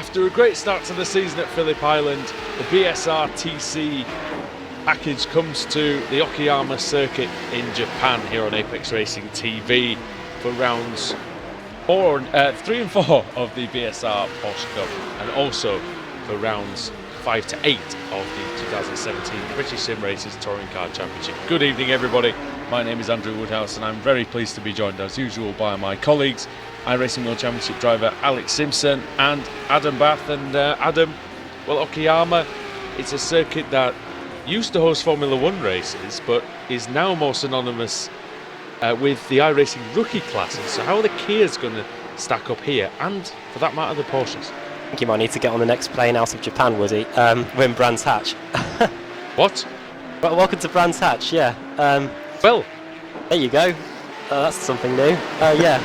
After a great start to the season at Phillip Island, the BSRTC package comes to the Okayama circuit in Japan here on Apex Racing TV for rounds 3 and 4 of the BSR Porsche Cup, and also for rounds 5 to 8 of the 2017 British Sim Racers Touring Car Championship. Good evening, everybody. My name is Andrew Woodhouse, and I'm very pleased to be joined as usual by my colleagues, iRacing World Championship driver Alex Simpson and Adam Bath. And Adam, well, Okayama, it's a circuit that used to host Formula One races, but is now more synonymous with the iRacing rookie classes. So how are the Kias going to stack up here, and for that matter, the Porsches? I think you might need to get on the next plane out of Japan, Woody. We're in Brands Hatch. What? Well, welcome to Brands Hatch, yeah. Well, there you go. That's something new. Yeah.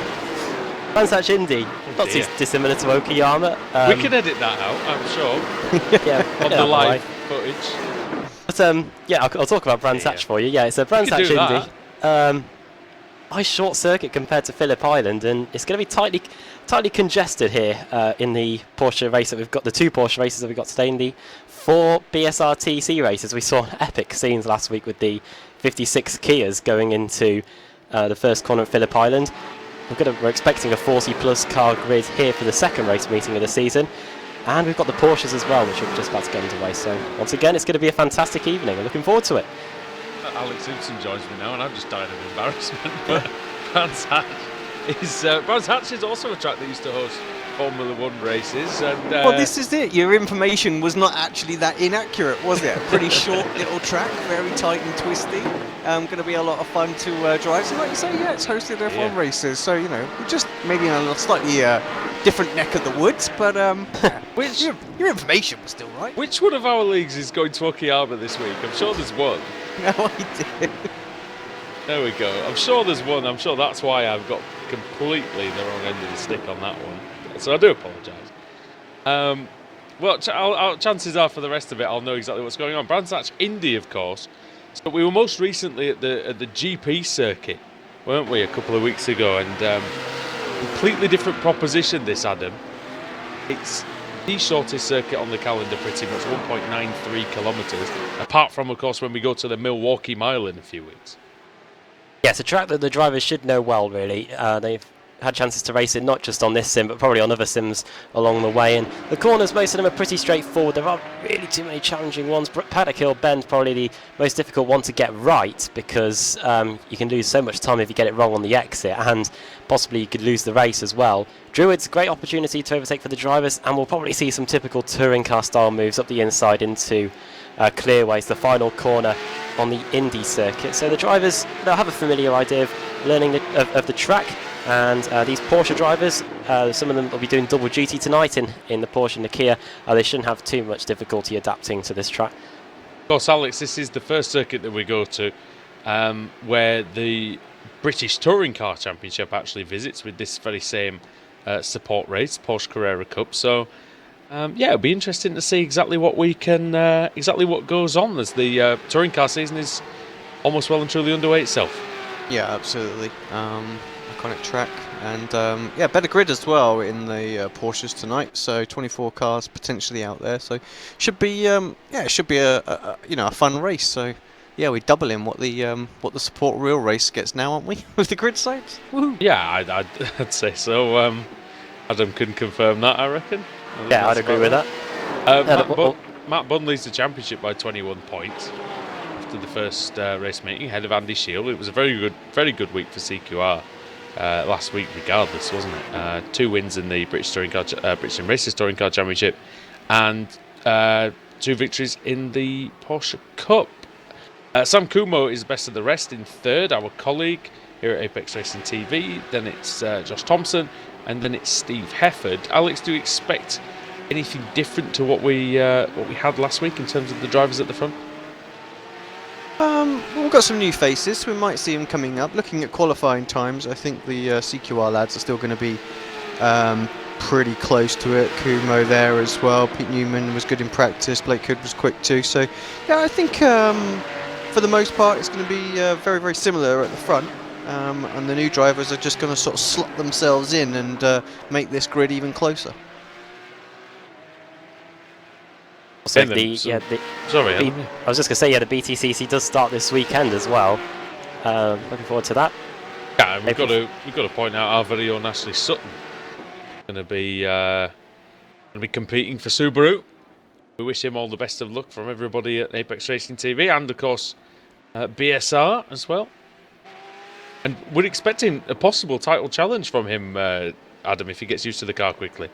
Brands Hatch Indy. Not too dissimilar to Okayama. We can edit that out, I'm sure. Yeah, on the live footage. But yeah, I'll talk about Brands Hatch for you. Yeah, it's a Brands Hatch Indy. Nice short circuit compared to Phillip Island, and it's going to be tightly congested here in the Porsche race that we've got, the two Porsche races that we've got today. In the 4 BSRTC races, we saw epic scenes last week with the 56 Kias going into the first corner at Phillip Island. We're expecting a 40-plus car grid here for the second race meeting of the season, and we've got the Porsches as well, which are just about to get underway. So once again, it's going to be a fantastic evening. I'm looking forward to it. Alex Simpson joins me now, and I've just died of embarrassment. But Brands Hatch is also a track that used to host Formula One races. And well, this is it. Your information was not actually that inaccurate, was it? A pretty short little track, very tight and twisty. Going to be a lot of fun to drive. So, like you say, yeah, it's hosted F1 races. So we're just maybe in a slightly different neck of the woods, but which your information was still right. Which one of our leagues is going to Okayama this week? I'm sure there's one. No idea. There we go. I'm sure there's one. I'm sure that's why I've got completely the wrong end of the stick on that one. So I do apologise. Well, chances are for the rest of it, I'll know exactly what's going on. Brands Hatch Indy, of course. So we were most recently at the GP circuit, weren't we, a couple of weeks ago? And completely different proposition, this, Adam. It's the shortest circuit on the calendar, pretty much 1.93 kilometres, apart from, of course, when we go to the Milwaukee Mile in a few weeks. Yeah, it's a track that the drivers should know well, really. They've had chances to race it not just on this sim, but probably on other sims along the way. And the corners, most of them are pretty straightforward. There aren't really too many challenging ones. Paddock Hill Bend, probably the most difficult one to get right, because you can lose so much time if you get it wrong on the exit, and possibly you could lose the race as well. Druid's a great opportunity to overtake for the drivers, and we'll probably see some typical touring car style moves up the inside into clearways, the final corner on the Indy circuit. So the drivers, they'll have a familiar idea of learning of the track. And these Porsche drivers, some of them will be doing double duty tonight in the Porsche and the Kia. They shouldn't have too much difficulty adapting to this track. Of course, Alex, this is the first circuit that we go to where the British Touring Car Championship actually visits with this very same support race, Porsche Carrera Cup. So, yeah, it'll be interesting to see exactly what goes on as the touring car season is almost well and truly underway itself. Yeah, absolutely. Iconic track, and yeah, better grid as well in the Porsches tonight. So 24 cars potentially out there. So should be it should be a a fun race. So yeah, we double in what the support real race gets now, aren't we? With the grid sites. Woohoo. Yeah, I'd say so. Adam can confirm that, I reckon. Yeah, I'd agree with that. Matt Bunn leads the championship by 21 points after the first race meeting, ahead of Andy Shield. It was a very good week for CQR. Last week, regardless, wasn't it? 2 wins in the British Sim Racers Touring Car Championship, and 2 victories in the Porsche Cup. Sam Kumo is best of the rest in third, our colleague here at Apex Racing TV. Then it's Josh Thompson, and then it's Steve Hefford. Alex, do you expect anything different to what we had last week in terms of the drivers at the front? We've got some new faces. We might see them coming up. Looking at qualifying times, I think the CQR lads are still going to be pretty close to it. Kumo there as well. Pete Newman was good in practice. Blake Hood was quick too. So, yeah, I think for the most part it's going to be very, very similar at the front. And the new drivers are just going to sort of slot themselves in and make this grid even closer. So Sorry, I was just going to say, yeah, the BTCC does start this weekend as well. Looking forward to that. Yeah, and we've got to point out our very own Ashley Sutton going to be competing for Subaru. We wish him all the best of luck from everybody at Apex Racing TV and of course BSR as well. And we're expecting a possible title challenge from him, Adam, if he gets used to the car quickly.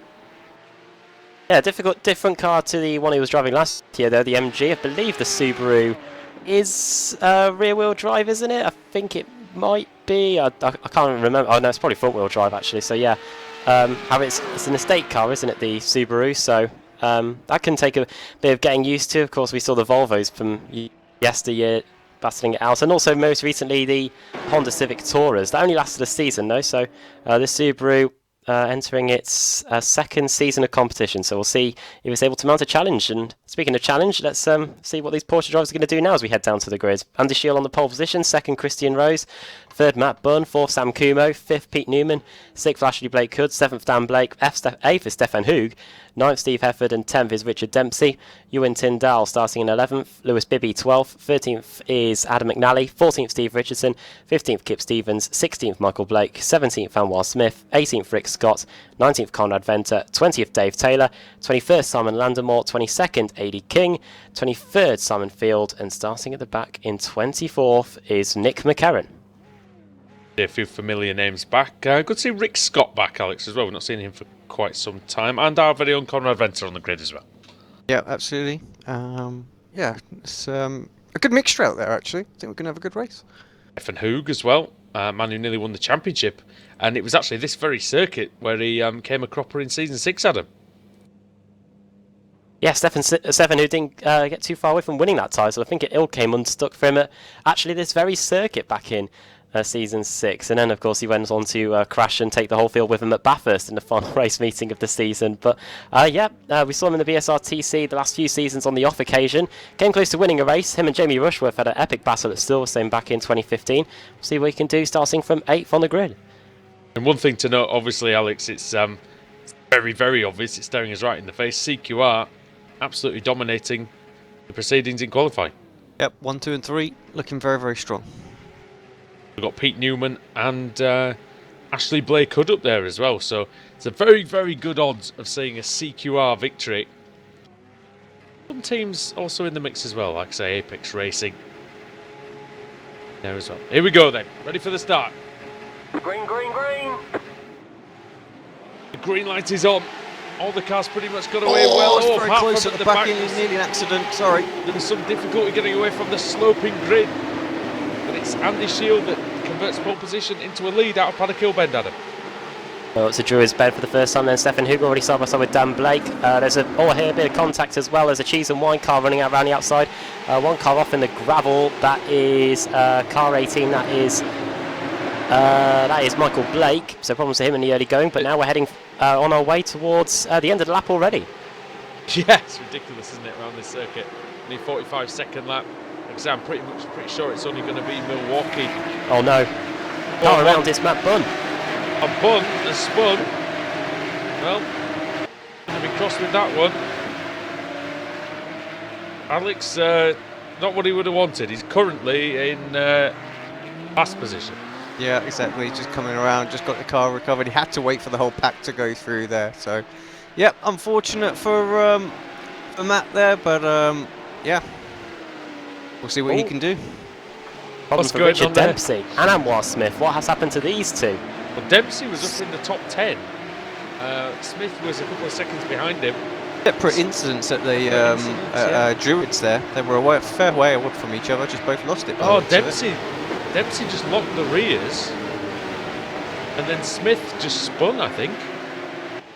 Yeah, different car to the one he was driving last year, though, the MG. I believe the Subaru is rear-wheel drive, isn't it? I think it might be. I can't remember. Oh, no, it's probably front-wheel drive, actually. So, yeah, it's an estate car, isn't it, the Subaru? So that can take a bit of getting used to. Of course, we saw the Volvos from yesteryear battling it out. And also, most recently, the Honda Civic Taurus. That only lasted a season, though. So, the Subaru entering its second season of competition, so we'll see if it's able to mount a challenge. And speaking of challenge, let's see what these Porsche drivers are going to do now as we head down to the grid. Andy Shield on the pole position, second Christian Rose, third Matt Bunn, fourth Sam Kumo, fifth Pete Newman, sixth Ashley Blake Hood, seventh Dan Blake, eighth is Stefan Hoog, ninth Steve Hefford, and 10th is Richard Dempsey. Ewan Tyndall starting in 11th, Lewis Bibby 12th, 13th is Adam McNally, 14th Steve Richardson, 15th Kip Stevens, 16th Michael Blake, 17th Anwar Smith, 18th Rick Scott, 19th Conrad Venter, 20th Dave Taylor, 21st Simon Landemore, 22nd AD King, 23rd Simon Field, and starting at the back in 24th is Nick McCarran. A few familiar names back. Good to see Rick Scott back, Alex, as well. We've not seen him for quite some time. And our very own Conrad Venter on the grid as well. Yeah, absolutely. Yeah, it's a good mixture out there, actually. I think we're going to have a good race. Stefan Hoog as well, man who nearly won the championship. And it was actually this very circuit where he came a cropper in Season 6, Adam. Yeah, Stefan who didn't get too far away from winning that title. I think it all came unstuck for him at actually this very circuit back in Season 6, and then of course he went on to crash and take the whole field with him at Bathurst in the final race meeting of the season. But we saw him in the BSRTC the last few seasons on the off occasion. Came close to winning a race. Him and Jamie Rushworth had an epic battle at Silverstone back in 2015. We'll see what he can do starting from 8th on the grid. And one thing to note, obviously, Alex, it's very, very obvious. It's staring us right in the face. CQR absolutely dominating the proceedings in qualifying. Yep, 1, 2 and 3 looking very, very strong. We've got Pete Newman and Ashley Blake Hood up there as well. So it's a very, very good odds of seeing a CQR victory. Some teams also in the mix as well, like I say, Apex Racing there as well. Here we go then, ready for the start. Green, green, green. The green light is on. All the cars pretty much got away It's well. very Apart close from at the back end, nearly an accident, sorry. There was some difficulty getting away from the sloping grid. But it's Andy Shield that converts pole position into a lead out of Paddock Hill Bend, Adam. Well, it's a Druids bed for the first time then. Stefan Hoog already side by side with Dan Blake. There's a bit of contact as well. There's a cheese and wine car running out around the outside. One car off in the gravel. That is car 18. That is Michael Blake. So problems for him in the early going. But now we're heading on our way towards the end of the lap already. Yeah, it's ridiculous, isn't it, around this circuit? Only 45-second lap. Like I'm pretty sure it's only going to be Milwaukee. Oh no. Car around is Matt Bunn. A Bunn has spun. Well, going to be crossed with that one. Alex, not what he would have wanted. He's currently in last position. Yeah, exactly. Just coming around, just got the car recovered. He had to wait for the whole pack to go through there. So, yep, unfortunate for Matt there, but yeah, we'll see what he can do. Problem for Richard Dempsey and Anwar Smith. What has happened to these two? Well, Dempsey was up in the top 10. Smith was a couple of seconds behind him. Separate incidents at the Druids there. They were a fair way away from each other, just both lost it. Oh, Dempsey just locked the rears. And then Smith just spun, I think.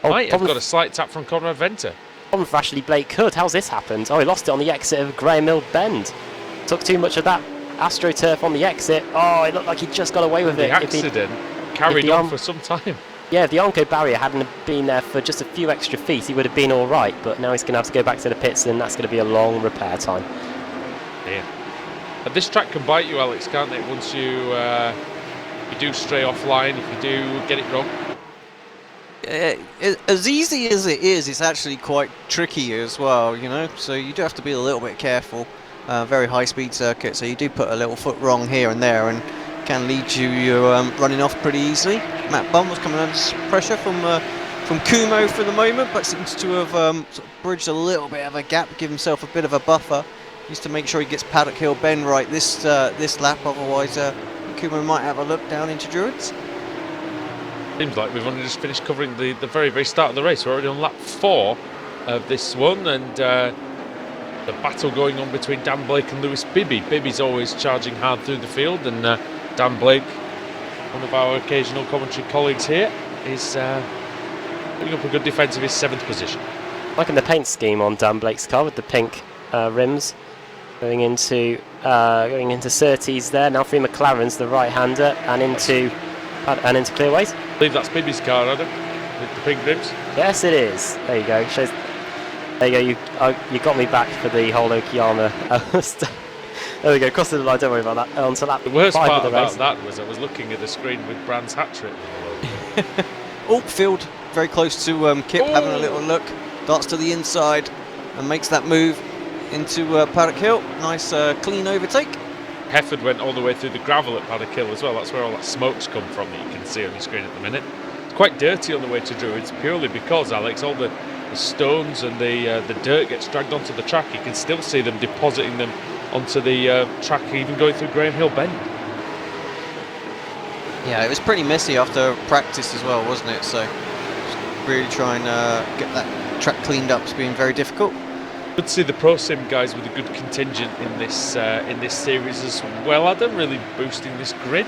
Might have got a slight tap from Conrad Venter. Problem for Ashley Blake Hood. How's this happened? Oh, he lost it on the exit of Graham Mill Bend. Took too much of that AstroTurf on the exit. Oh, it looked like he just got away with it. The accident carried on for some time. Yeah, if the Onco barrier hadn't been there for just a few extra feet, he would have been all right. But now he's going to have to go back to the pits, and that's going to be a long repair time. Yeah. And this track can bite you, Alex, can't it? Once you do stray offline, if you do get it wrong. as easy as it is, it's actually quite tricky as well, you know, so you do have to be a little bit careful. Very high speed circuit, so you do put a little foot wrong here and there and can lead you running off pretty easily. Matt Bunn was coming under pressure from Kumo for the moment, but seems to have sort of bridged a little bit of a gap, give himself a bit of a buffer. Needs to make sure he gets Paddock Hill Bend right this lap, otherwise Kumo might have a look down into Druids. Seems like we've only just finished covering the very, very start of the race. We're already on lap 4 of this one, and the battle going on between Dan Blake and Lewis Bibby. Bibby's always charging hard through the field, and Dan Blake, one of our occasional commentary colleagues here, is putting up a good defence of his 7th position. Liking the paint scheme on Dan Blake's car with the pink rims. Going into Surtees there. Now through McLaren's, the right-hander, and into clearways. I believe that's Bibby's car, Adam, with the pink rims. Yes, it is. There you go. Shows. There you go. You got me back for the whole Okayama. There we go. Crossing the line. Don't worry about that. On to lap 5 of the race. The worst part about that was I was looking at the screen with Brand's hat trick. Field very close to Kip, having a little look. Darts to the inside and makes that move into Paddock Hill. Nice clean overtake. Hefford went all the way through the gravel at Paddock Hill as well. That's where all that smoke's come from that you can see on the screen at the minute. It's quite dirty on the way to Druids, purely because, Alex, all the stones and the dirt gets dragged onto the track. You can still see them depositing them onto the track, even going through Graham Hill Bend. Yeah, it was pretty messy after practice as well, wasn't it? So really trying to get that track cleaned up has been very difficult. Good to see the Pro Sim guys with a good contingent in this series as well, Adam, really boosting this grid.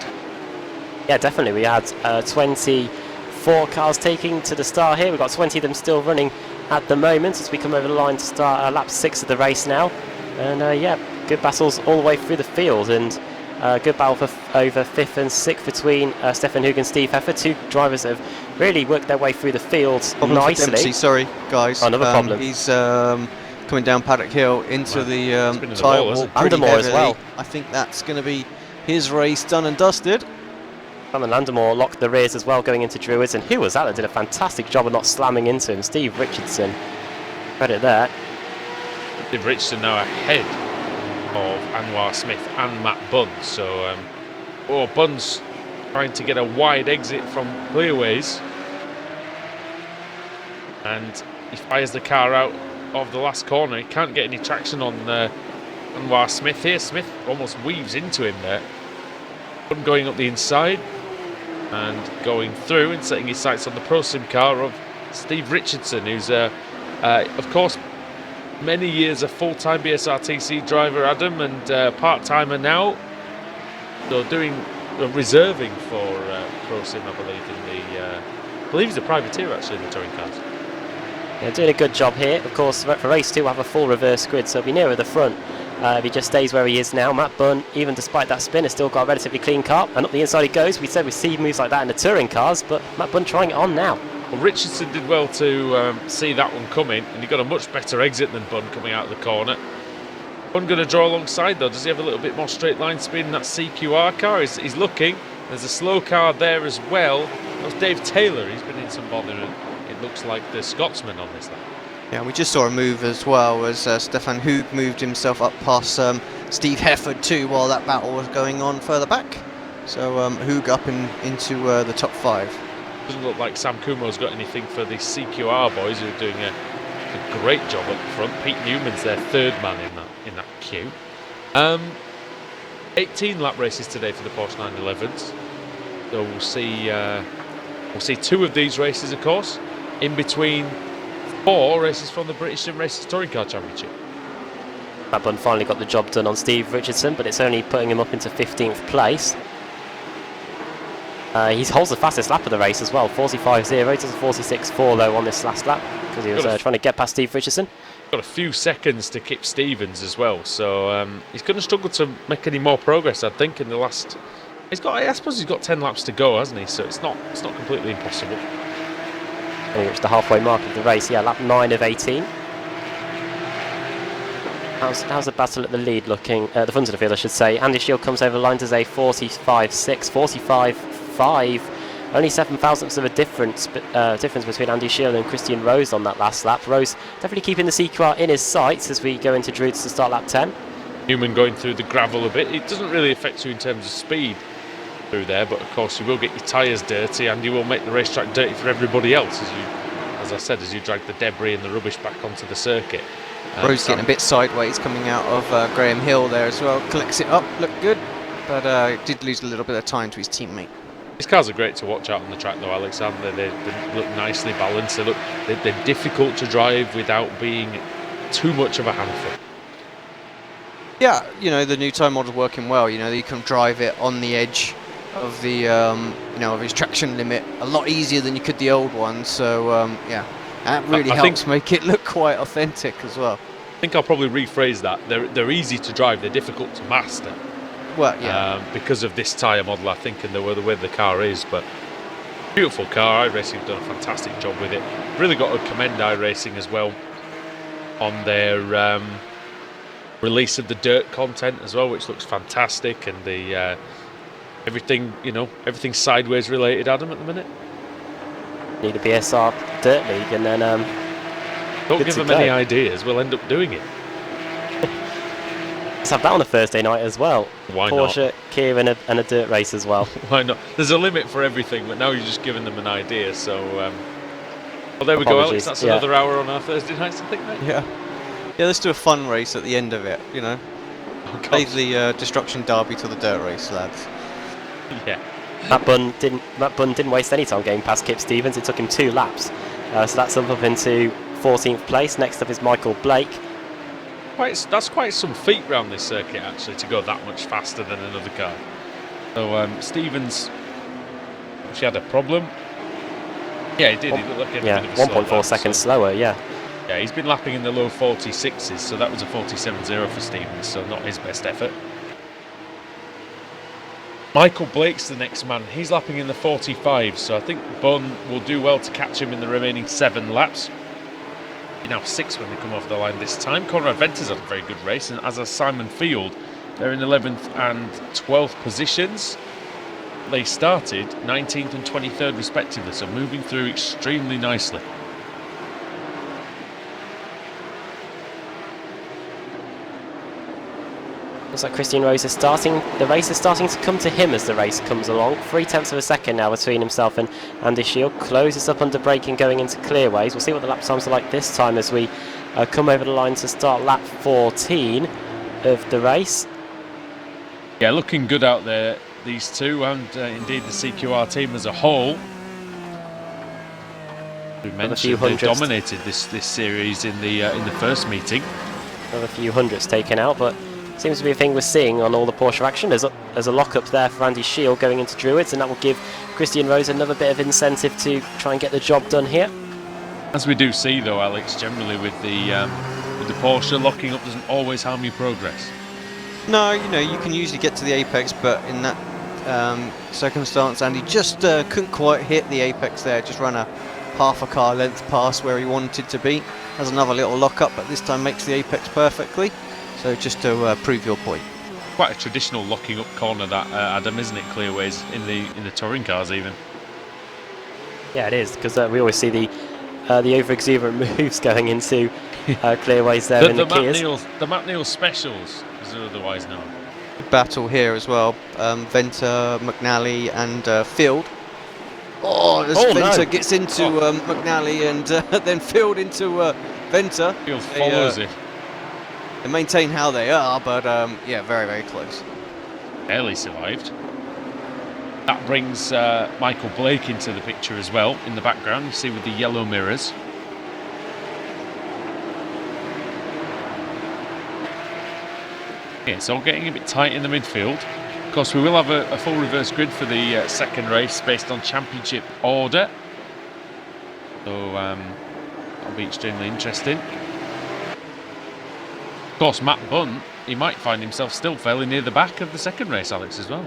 Yeah, definitely. We had 24 cars taking to the start here. We've got 20 of them still running at the moment as we come over the line to start lap 6 of the race now. And yeah, good battles all the way through the field, and good battle for over 5th and 6th between Stefan Hug and Steve Hefford, two drivers that have really worked their way through the field nicely. Dempsey, sorry guys. Another problem. He's coming down Paddock Hill into the tyre wall pretty Landemore heavily. as well. I think that's going to be his race done and dusted. Simon Landemore locked the rears as well going into Druids, and who was that did a fantastic job of not slamming into him? Steve Richardson. Credit there. Steve Richardson now ahead of Anwar Smith and Matt Bunn. So Bunn's trying to get a wide exit from clearways, and he fires the car out of the last corner. He can't get any traction on Anwar Smith here. Smith almost weaves into him there. Bunn going up the inside and going through and setting his sights on the Pro Sim car of Steve Richardson, who's of course many years a full-time BSRTC driver, Adam, and part-timer now. So reserving for Pro Sim, I believe, I believe he's a privateer actually in the touring cars. Yeah, doing a good job here. Of course, for race 2 we'll have a full reverse grid, so he'll be nearer the front. If he just stays where he is now. Matt Bunn, even despite that spin, has still got a relatively clean car, and up the inside he goes. We said we see moves like that in the touring cars, but Matt Bunn trying it on now. Well, Richardson did well to see that one coming, and he got a much better exit than Bunn coming out of the corner. Bunn going to draw alongside though. Does he have a little bit more straight line speed in that CQR car? He's looking. There's a slow car there as well. That was Dave Taylor. He's been in some bother, and it looks like the Scotsman on this lap. Yeah, we just saw a move as well as Stefan Hug moved himself up past Steve Hefford too while that battle was going on further back. So Hug up into the top 5. Doesn't look like Sam Kumo's got anything for the CQR boys, who are doing a great job up front. Pete Newman's their 3rd man in that queue. 18 lap races today for the Porsche 911s. So we'll see 2 of these races, of course, in between 4 races from the British Sim Racers Touring Car Championship. Matt Bunn finally got the job done on Steve Richardson, but it's only putting him up into 15th place. He holds the fastest lap of the race as well, 45.0, does a 46.4 though on this last lap, because he was trying to get past Steve Richardson. Got a few seconds to Kip Stevens as well, so he's going to struggle to make any more progress, I think, in the last... I suppose he's got 10 laps to go, hasn't he? So it's not completely impossible. He reached the halfway mark of the race, yeah, lap 9 of 18. How's the battle at the lead looking? The front of the field, I should say. Andy Shield comes over the line, does a 45.6, 45.5 only 7 thousandths of a difference between Andy Shield and Christian Rose on that last lap. Rose definitely keeping the CQR in his sights as we go into Druids to start lap 10. Newman going through the gravel a bit. It doesn't really affect you in terms of speed through there, but of course you will get your tyres dirty and you will make the racetrack dirty for everybody else as I said, as you drag the debris and the rubbish back onto the circuit. Rose getting a bit sideways coming out of Graham Hill there as well. Collects it up, looked good, but did lose a little bit of time to his teammate. These cars are great to watch out on the track though, Alexander. They look nicely balanced. They're difficult to drive without being too much of a handful. Yeah, you know, the new tyre model's working well. You know, you can drive it on the edge of the you know, of his traction limit a lot easier than you could the old one. So yeah, that really helps make it look quite authentic as well. I think I'll probably rephrase that. They're easy to drive. They're difficult to master. Well, yeah, because of this tyre model, I think, and the way the car is. But beautiful car. iRacing have done a fantastic job with it. Really got to commend iRacing as well on their release of the dirt content as well, which looks fantastic, and the everything, you know, everything sideways related, Adam, at the minute. Need a BSR Dirt League, and then don't give them any ideas. We'll end up doing it. Let's have that on a Thursday night as well. Why Porsche, not? Kia, and a dirt race as well. Why not? There's a limit for everything, but now you're just giving them an idea. So, well, there we go, Alex. That's another hour on our Thursday nights, I think, mate. Yeah, let's do a fun race at the end of it. You know, save the Destruction Derby to the dirt race, lads. Yeah. Matt Bunn didn't waste any time getting past Kip Stevens. It took him 2 laps, so that's up into 14th place. Next up is Michael Blake. That's quite some feat round this circuit, actually, to go that much faster than another car. So Stevens, she had a problem. Yeah, he did. He looked like a 1.4 seconds slower. Yeah. Yeah, he's been lapping in the low 46s, so that was a 47.0 for Stevens, so not his best effort. Michael Blake's the next man. He's lapping in the 45s, so I think Bunn will do well to catch him in the remaining 7 laps. Now 6 when they come off the line this time. Conrad Venter's had a very good race, and as has Simon Field. They're in 11th and 12th positions. They started 19th and 23rd respectively, so moving through extremely nicely. Looks like Christian Rose is starting. The race is starting to come to him as the race comes along. 0.3 of a second now between himself and Andy Shield. Closes up under braking going into clearways. We'll see what the lap times are like this time as we come over the line to start lap 14 of the race. Yeah, looking good out there, these two, and indeed the CQR team as a whole. We mentioned they dominated this series in the first meeting. Another few hundreds taken out, but seems to be a thing we're seeing on all the Porsche action. There's a lock-up there for Andy Shield going into Druids, and that will give Christian Rose another bit of incentive to try and get the job done here. As we do see, though, Alex, generally with the Porsche, locking up doesn't always harm your progress. No, you know, you can usually get to the apex, but in that circumstance, Andy just couldn't quite hit the apex there. Just ran a half a car length past where he wanted to be. Has another little lock-up, but this time makes the apex perfectly. So just to prove your point. Quite a traditional locking up corner that, Adam, isn't it? Clearways in the touring cars even. Yeah, it is, because we always see the over-exuberant moves going into clearways there in the Kias. The Matt Neal specials, as they're otherwise known. Battle here as well. Venter, McNally and Field. Oh, as Venter gets into McNally and then Field into Venter. Field follows it. They maintain how they are, but yeah, very, very close. Barely survived. That brings Michael Blake into the picture as well in the background. You see with the yellow mirrors. Yeah, it's all getting a bit tight in the midfield. Of course, we will have a full reverse grid for the second race based on championship order. So that'll be extremely interesting. Of course, Matt Bunn, he might find himself still fairly near the back of the second race, Alex, as well.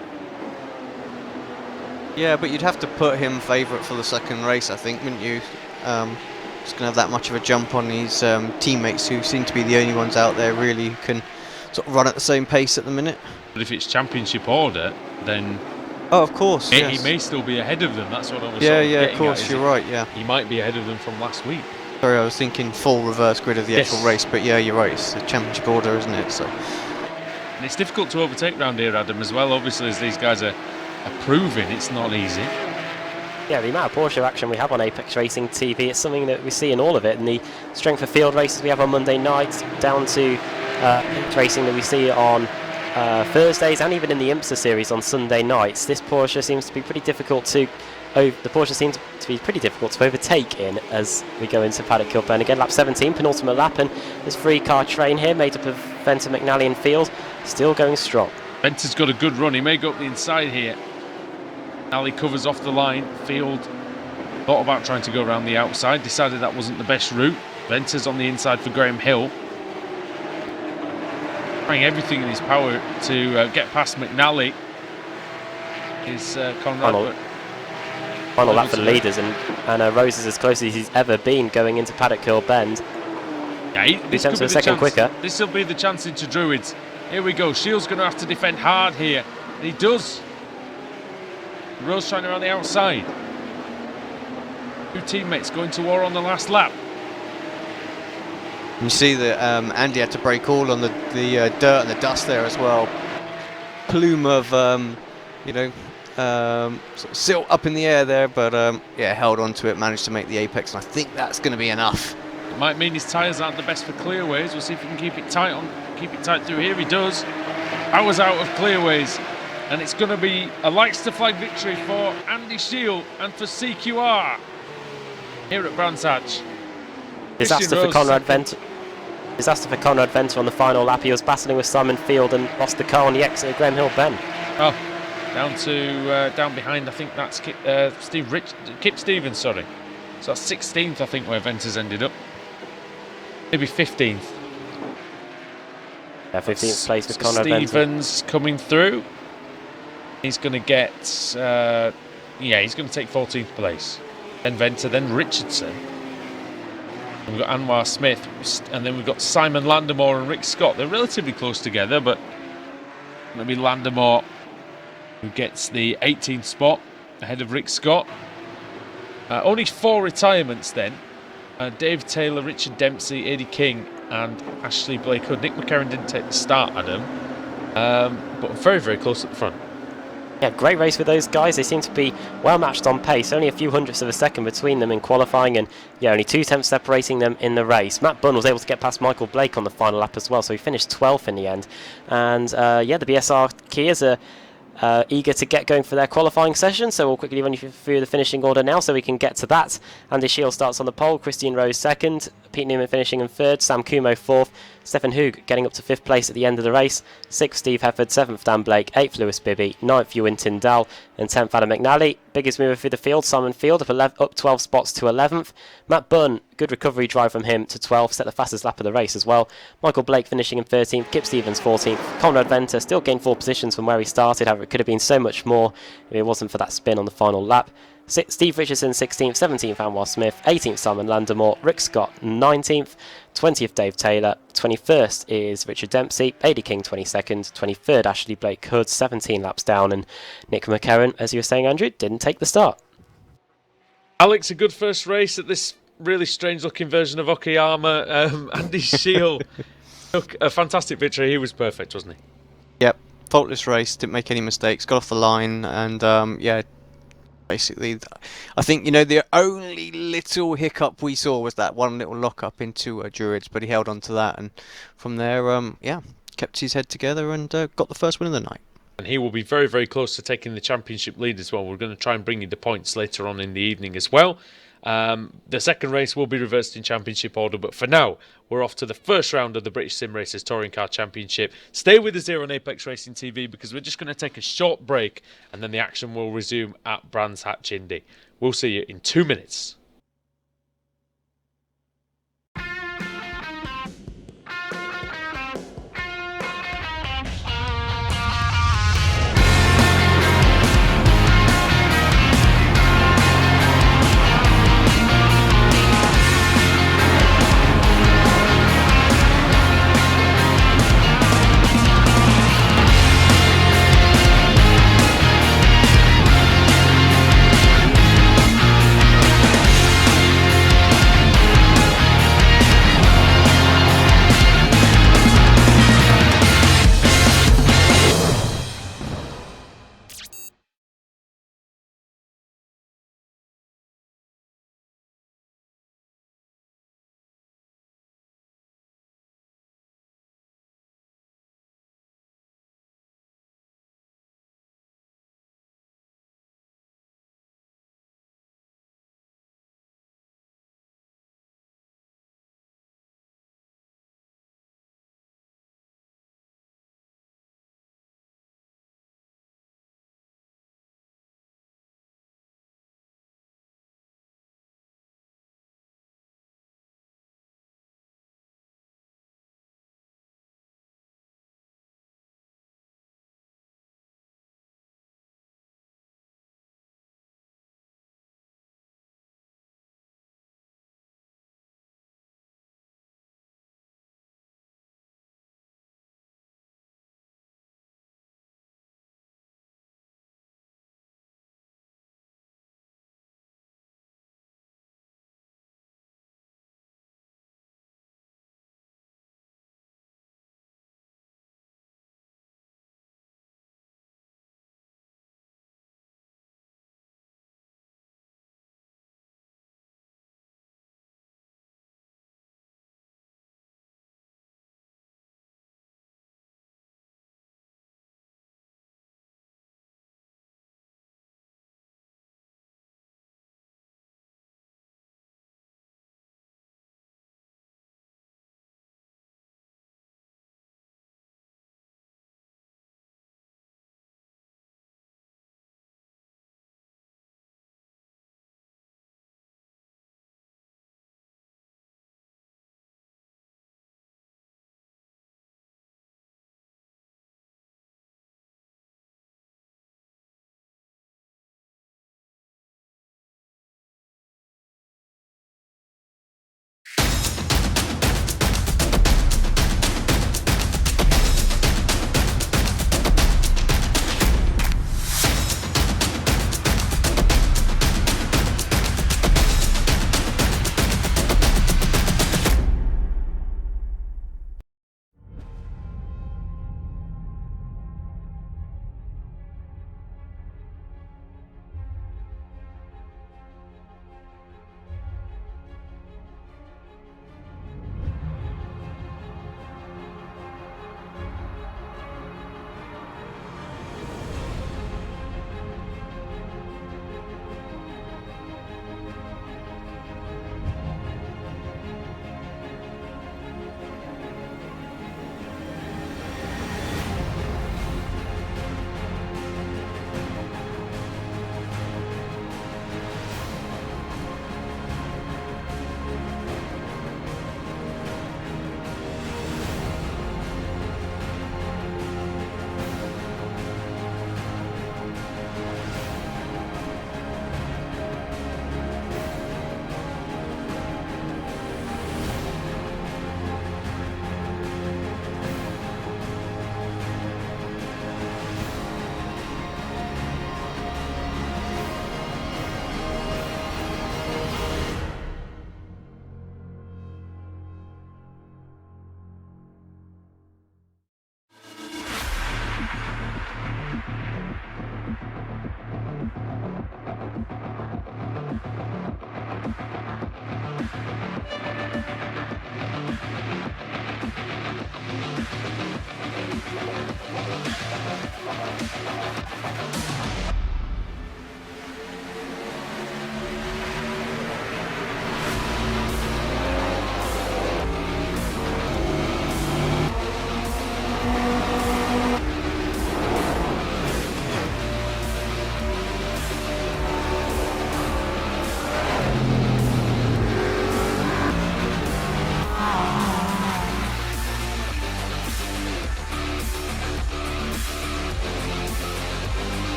Yeah, but you'd have to put him favourite for the second race, I think, wouldn't you? Just going to have that much of a jump on his teammates, who seem to be the only ones out there really who can sort of run at the same pace at the minute. But if it's championship order, then Oh, of course. He Yes. may still be ahead of them. That's what I was Yeah, sort of yeah, getting of course. at, You're right. Yeah. He might be ahead of them from last week. Sorry, I was thinking full reverse grid of the Yes. actual race, but yeah, you're right. It's the championship order, isn't it? So. And it's difficult to overtake round here, Adam, as well. Obviously, as these guys are proving, it's not easy. Yeah, the amount of Porsche action we have on Apex Racing TV, it's something that we see in all of it. And the strength of field races we have on Monday nights, down to racing that we see on Thursdays, and even in the IMSA series on Sunday nights. This Porsche seems to be pretty difficult to overtake in as we go into Paddock Hill Bend. Again, lap 17, penultimate lap, and this three-car train here made up of Venter, McNally and Field still going strong. Venter's got a good run. He may go up the inside here. McNally covers off the line. Field thought about trying to go around the outside, decided that wasn't the best route. Venter's on the inside for Graham Hill. Trying everything in his power to get past McNally. Is Conrad. Final lap for the leaders, and Rose is as close as he's ever been going into Paddock Hill Bend. Yeah, this could be a second quicker. This will be the chance into Druids. Here we go. Shields going to have to defend hard here. And he does. Rose trying around the outside. Two teammates going to war on the last lap. You see that Andy had to brake all on the dirt and the dust there as well. Plume of, sort of silt up in the air there, but yeah, held on to it, managed to make the apex, and I think that's going to be enough. It might mean his tyres aren't the best for clearways. We'll see if he can keep it tight through here. He does. Hours out of clearways, and it's going to be a lights to flag victory for Andy Shield and for CQR here at Brands Hatch. Disaster for Conrad Venter. Disaster for Conrad Venter on the final lap. He was battling with Simon Field and lost the car on the exit of Graham Hill Bend. Oh, down behind. I think that's Kip Stevens. Sorry, so that's 16th. I think where Venter's ended up. Maybe 15th. Yeah, 15th place with Conrad Venter. Stevens coming through. He's going to get. He's going to take 14th place. Then Venter, then Richardson. We've got Anwar Smith, and then we've got Simon Landemore and Rick Scott. They're relatively close together, but maybe Landemore who gets the 18th spot ahead of Rick Scott. Only 4 retirements then. Dave Taylor, Richard Dempsey, Eddie King and Ashley Blake Hood. Nick McCarron didn't take the start, Adam, but very, very close at the front. Yeah, great race with those guys. They seem to be well matched on pace. Only a few hundredths of a second between them in qualifying, and only 2 tenths separating them in the race. Matt Bunn was able to get past Michael Blake on the final lap as well, so he finished 12th in the end. And the BSR Kias are eager to get going for their qualifying session, so we'll quickly run you through the finishing order now so we can get to that. Andy Shield starts on the pole, Christian Rose second, Pete Newman finishing in third, Sam Kumo fourth, Stefan Hoog getting up to 5th place at the end of the race, 6th Steve Hefford, 7th Dan Blake, 8th Lewis Bibby, 9th Ewan Tyndall and 10th Adam McNally. Biggest mover through the field, Simon Field up 12 spots to 11th. Matt Bunn, good recovery drive from him to 12th, set the fastest lap of the race as well. Michael Blake finishing in 13th, Kip Stevens 14th, Conrad Venter still gained 4 positions from where he started, however it could have been so much more if it wasn't for that spin on the final lap. Steve Richardson 16th, 17th Anwar Smith, 18th Simon Landemore, Rick Scott 19th, 20th Dave Taylor, 21st is Richard Dempsey, Eddie King 22nd, 23rd Ashley Blake Hood, 17 laps down, and Nick McCarron, as you were saying Andrew, didn't take the start. Alex, a good first race at this really strange looking version of Okayama. Andy Shield took a fantastic victory. He was perfect, wasn't he? Yep, faultless race, didn't make any mistakes, got off the line, and basically, I think, the only little hiccup we saw was that one little lock up into Druids, but he held on to that, and from there, kept his head together and got the first win of the night. And he will be very, very close to taking the championship lead as well. We're going to try and bring you the points later on in the evening as well. The second race will be reversed in championship order, but for now, we're off to the first round of the British Sim Racers Touring Car Championship. Stay with us here on Apex Racing TV because we're just going to take a short break and then the action will resume at Brands Hatch Indy. We'll see you in 2 minutes.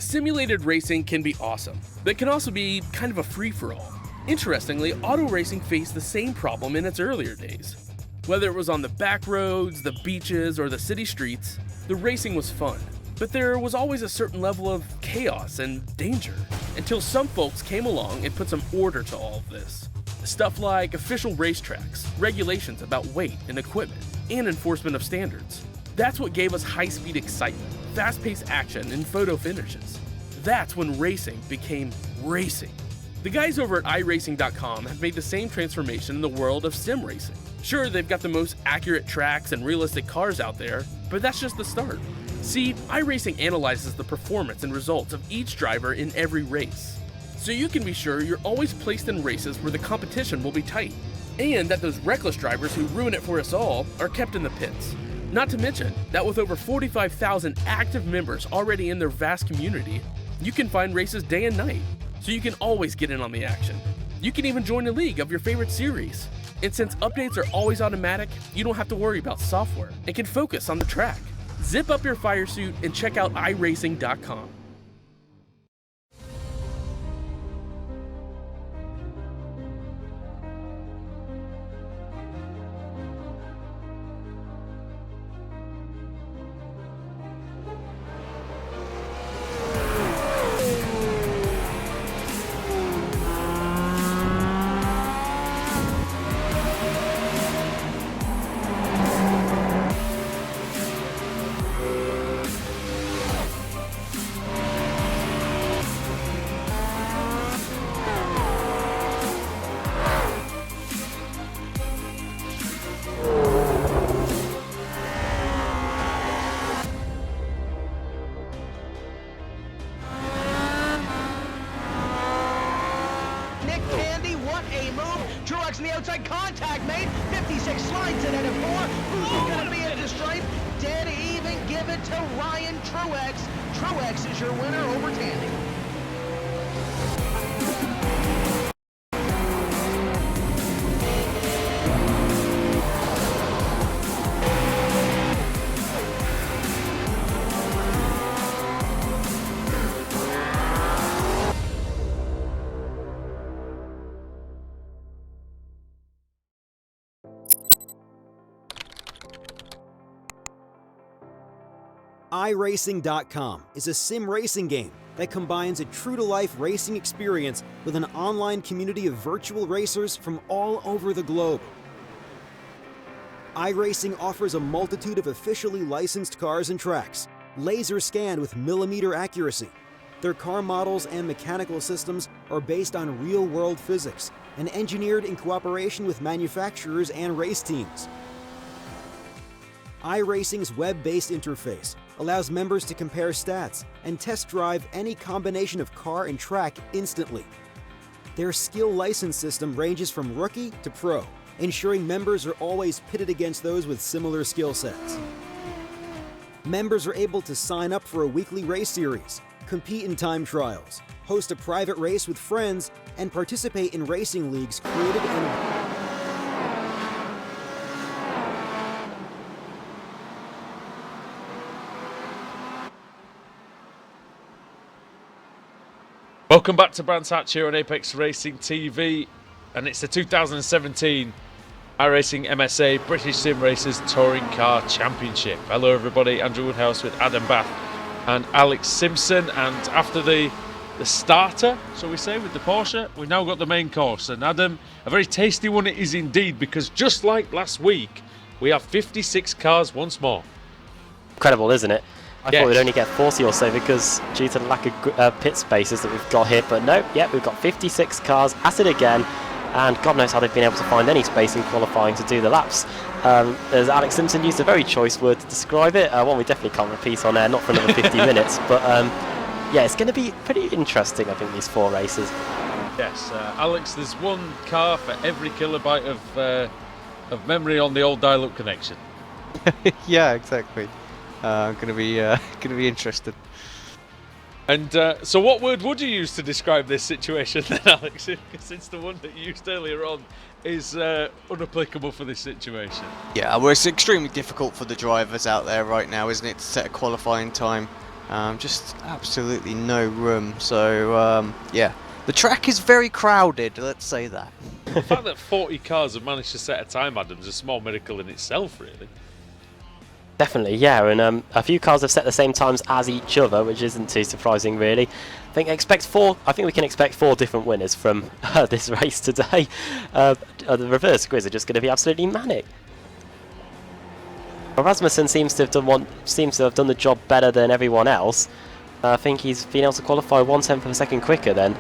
Simulated racing can be awesome, but it can also be kind of a free-for-all. Interestingly, auto racing faced the same problem in its earlier days. Whether it was on the back roads, the beaches, or the city streets, the racing was fun. But there was always a certain level of chaos and danger, until some folks came along and put some order to all of this. Stuff like official racetracks, regulations about weight and equipment, and enforcement of standards. That's what gave us high-speed excitement, fast-paced action, and photo finishes. That's when racing became racing. The guys over at iRacing.com have made the same transformation in the world of sim racing. Sure, they've got the most accurate tracks and realistic cars out there, but that's just the start. See, iRacing analyzes the performance and results of each driver in every race, so you can be sure you're always placed in races where the competition will be tight, and that those reckless drivers who ruin it for us all are kept in the pits. Not to mention that with over 45,000 active members already in their vast community, you can find races day and night, so you can always get in on the action. You can even join a league of your favorite series. And since updates are always automatic, you don't have to worry about software and can focus on the track. Zip up your fire suit and check out iRacing.com. Truex in the outside contact, mate. 56 slides in at a 4. Who's going to be at the stripe? Dead even. Give it to Ryan Truex. Truex is your winner over Tandy. iRacing.com is a sim racing game that combines a true-to-life racing experience with an online community of virtual racers from all over the globe. iRacing offers a multitude of officially licensed cars and tracks, laser scanned with millimeter accuracy. Their car models and mechanical systems are based on real-world physics and engineered in cooperation with manufacturers and race teams. iRacing's web-based interface allows members to compare stats and test drive any combination of car and track instantly. Their skill license system ranges from rookie to pro, ensuring members are always pitted against those with similar skill sets. Members are able to sign up for a weekly race series, compete in time trials, host a private race with friends, and participate in racing leagues created and Welcome back to Brands Hatch here on Apex Racing TV, and it's the 2017 iRacing MSA British Sim Racers Touring Car Championship. Hello everybody, Andrew Woodhouse with Adam Bath and Alex Simpson, and after the starter, shall we say, with the Porsche, we've now got the main course. And Adam, a very tasty one it is indeed, because just like last week, we have 56 cars once more. Incredible, isn't it? I Yes. thought we'd only get 40 or so because due to the lack of pit spaces that we've got here, but no, yeah, we've got 56 cars at it again, and God knows how they've been able to find any space in qualifying to do the laps. As Alex Simpson used a very choice word to describe it, one we definitely can't repeat on air, not for another 50 minutes, but yeah, it's going to be pretty interesting, I think, these 4 races. Yes, Alex, there's one car for every kilobyte of memory on the old dial-up connection. Yeah, exactly. Gonna be interested. And so what word would you use to describe this situation then, Alex? Since the one that you used earlier on is unapplicable for this situation. Yeah, well, it's extremely difficult for the drivers out there right now, isn't it, to set a qualifying time Just absolutely no room. So yeah, the track is very crowded, let's say that. The fact that 40 cars have managed to set a time, Adam, is a small miracle in itself, really. Definitely, yeah, and a few cars have set the same times as each other, which isn't too surprising, really. I think we can expect 4 different winners from this race today. The reverse grids are just going to be absolutely manic. Well, Rasmussen seems to have done the job better than everyone else. I think he's been able to qualify 1/10 of a second quicker then.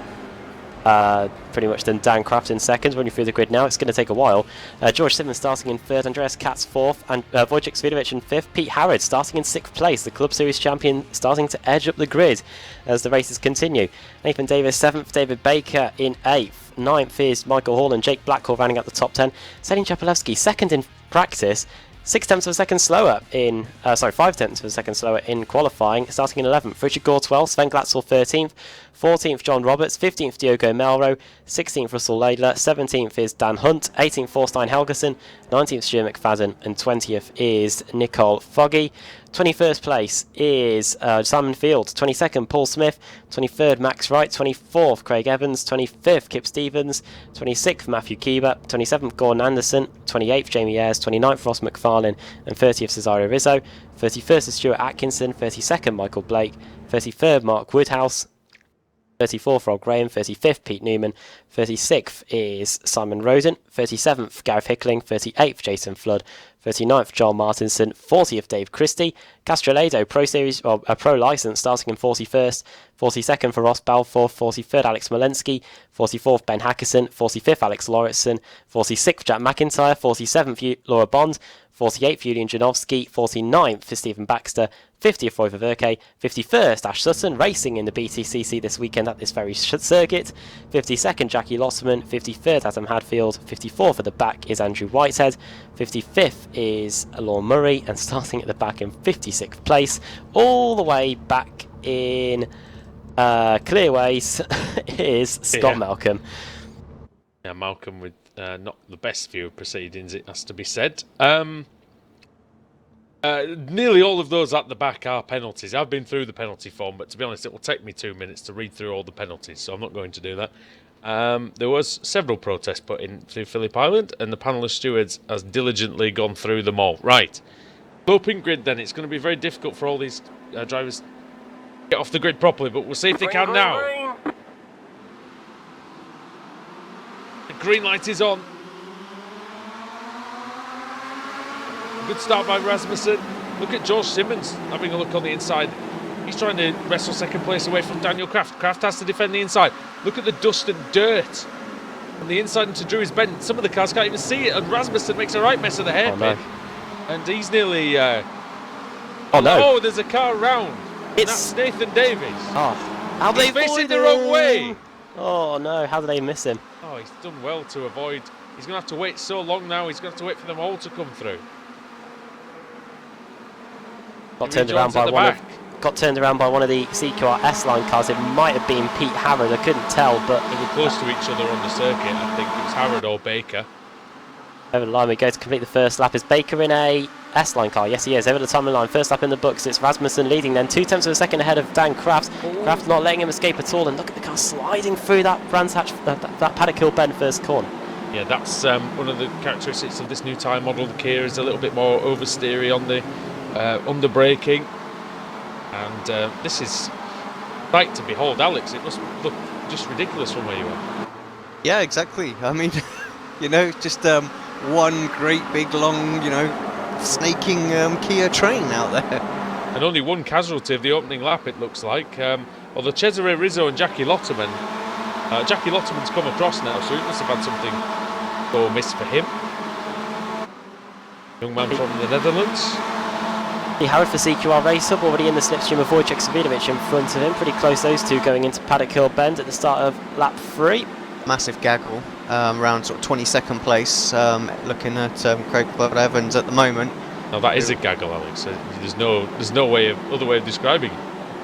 Pretty much than Dan Kraft in second. Running through the grid now, it's going to take a while. George Simmons starting in third, Andreas Katz fourth, and Wojciech Svidovic in fifth. Pete Harrod starting in sixth place, the Club Series champion, starting to edge up the grid as the races continue. Nathan Davis seventh, David Baker in eighth. Ninth is Michael Hall and Jake Blackwell rounding out the top 10. Selin Chapelewski second in practice. 6/10 of a second slower in, 5/10 of a second slower in qualifying, starting in 11th. Richard Gore 12th, Sven Glatzel 13th, 14th John Roberts, 15th Diogo Melro, 16th Russell Laidler, 17th is Dan Hunt, 18th Thorstein Helgersen, 19th Stuart McFadden, and 20th is Nicole Foggy. 21st place is Simon Field, 22nd Paul Smith, 23rd Max Wright, 24th Craig Evans, 25th Kip Stevens, 26th Matthew Keeber, 27th Gordon Anderson, 28th Jamie Ayres, 29th Ross McFarlane, and 30th Cesario Rizzo. 31st is Stuart Atkinson, 32nd Michael Blake, 33rd Mark Woodhouse, 34th Rob Graham, 35th Pete Newman, 36th is Simon Roden, 37th Gareth Hickling, 38th Jason Flood, 39th Joel Martinson, 40th Dave Christie, Castrolado Pro Series, or a Pro License starting in 41st, 42nd for Ross Balfour, 43rd Alex Molensky, 44th Ben Hackerson, 45th Alex Lauritsen, 46th Jack McIntyre, 47th Laura Bond, 48th Julian Janowski, 49th for Stephen Baxter, 50th Roy Verke, 51st Ash Sutton, racing in the BTCC this weekend at this very circuit, 52nd Jackie Lossman, 53rd Adam Hadfield, 54th at the back is Andrew Whitehead, 55th is Lorne Murray, and starting at the back in 56th place, all the way back in Clearways is Scott Malcolm. Yeah, Malcolm with not the best view of proceedings, it has to be said. Nearly all of those at the back are penalties. I've been through the penalty form, but to be honest, it will take me 2 minutes to read through all the penalties, so I'm not going to do that. There was several protests put in through Phillip Island, and the panel of stewards has diligently gone through them all. Right, open grid then. It's going to be very difficult for all these drivers to get off the grid properly, but we'll see if they can now. The green light is on. Good start by Rasmussen. Look at George Simmons having a look on the inside. He's trying to wrestle second place away from Daniel Kraft. Kraft has to defend the inside. Look at the dust and dirt on the inside into Drew's Bend. Some of the cars can't even see it, and Rasmussen makes a right mess of the hairpin. And he's nearly... Oh, there's a car round. That's Nathan Davies. How he's facing the wrong way. Oh no, how did they miss him? Oh, he's done well to avoid. He's going to have to wait so long now. He's going to have to wait for them all to come through. Got turned around by one of the CQR S-Line cars. It might have been Pete Harrod, I couldn't tell, but they were close to each other on the circuit. I think it was Harrod or Baker. Over the line we go to complete the first lap. Is Baker in a S-Line car? Yes, he is. Over the timing line, first lap in the books. It's Rasmussen leading then 2/10 of a second ahead of Dan Kraft. Kraft not letting him escape at all, and look at the car sliding through that Brands Hatch, that Paddock Hill Bend first corner. Yeah, that's one of the characteristics of this new tyre model. The Kia is a little bit more oversteery on the under braking, and this is right to behold. Alex, it must look just ridiculous from where you are. Yeah, exactly. I mean, you know, just one great big long, you know, snaking Kia train out there. And only one casualty of the opening lap, it looks like. Although Cesare Rizzo and Jackie Lotterman, Jackie Lotterman's come across now, so he must have had something go miss for him. Young man from the Netherlands. Harrod for CQR Race Hub, already in the slipstream of Wojciech Svidovic in front of him. Pretty close, those two, going into Paddock Hill Bend at the start of lap 3. Massive gaggle around sort of 22nd place, looking at Craig Blood Evans at the moment. No, that is a gaggle, Alex. There's no other way of describing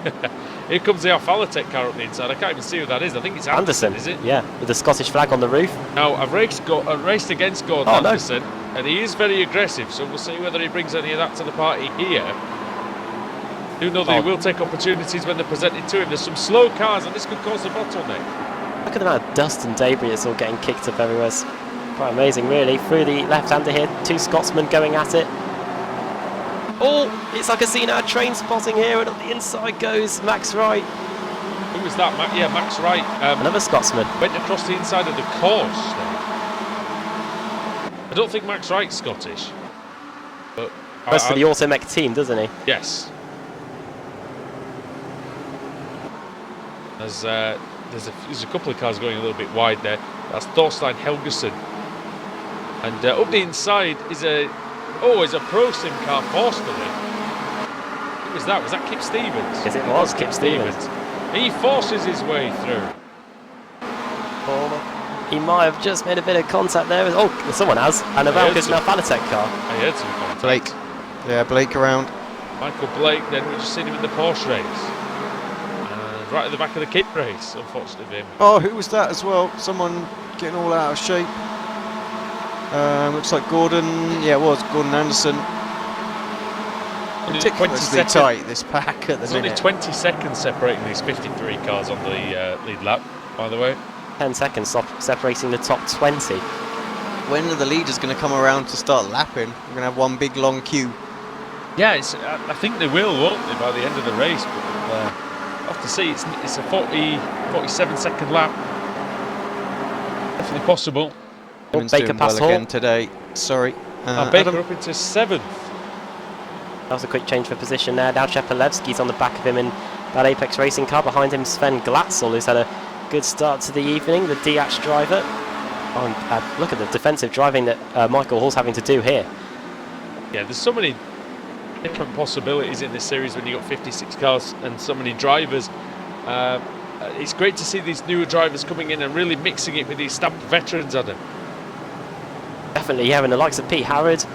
it. Here comes the Alphalatech car up the inside. I can't even see who that is. I think it's Anderson, is it? Yeah, with the Scottish flag on the roof. Now, I've raced against Gordon Anderson, and he is very aggressive, so we'll see whether he brings any of that to the party here. do know that he will take opportunities when they're presented to him. There's some slow cars, and this could cause a bottleneck. Look at the amount of dust and debris that's all getting kicked up everywhere. It's quite amazing, really. Through the left-hander here, 2 Scotsmen going at it. Oh, it's like a scene out of Train Spotting here, and up the inside goes Max Wright. Who was that? Max Wright. Another Scotsman. Went across the inside of the course. I don't think Max Wright's Scottish. But Goes for the Automech team, doesn't he? Yes. There's a couple of cars going a little bit wide there. That's Thorstein Helgeson. And up the inside is a Pro Sim car forcefully. Who was that? Was that Kip Stevens? Yes, it was Kip Stevens. He forces his way through. He might have just made a bit of contact there. Oh, someone has. And around goes now Fanatec car. I heard some contact. Blake. Yeah, Blake around. Michael Blake, then we just seen him in the Porsche race. And right at the back of the Kip race, unfortunately for him. Oh, who was that as well? Someone getting all out of shape. Looks like Gordon. Yeah, it was Gordon Anderson. Ridiculously tight, this pack at the minute. There's only 20 seconds separating these 53 cars on the lead lap, by the way. 10 seconds separating the top 20. When are the leaders going to come around to start lapping? We're going to have one big long queue. Yeah, I think they will, won't they, by the end of the race? But we'll have to see. It's a 47-second lap. Definitely possible. Baker pass well again today. Sorry. Baker Adam. up into 7th. That was a quick change for position there. Now Chepelevsky's on the back of him in that Apex Racing car. Behind him Sven Glatzel, who's had a good start to the evening, the DH driver. Oh, look at the defensive driving that Michael Hall's having to do here. Yeah, there's so many different possibilities in this series when you've got 56 cars and so many drivers. It's great to see these newer drivers coming in and really mixing it with these stamped veterans, Adam. Definitely, yeah, and the likes of Pete Harrod.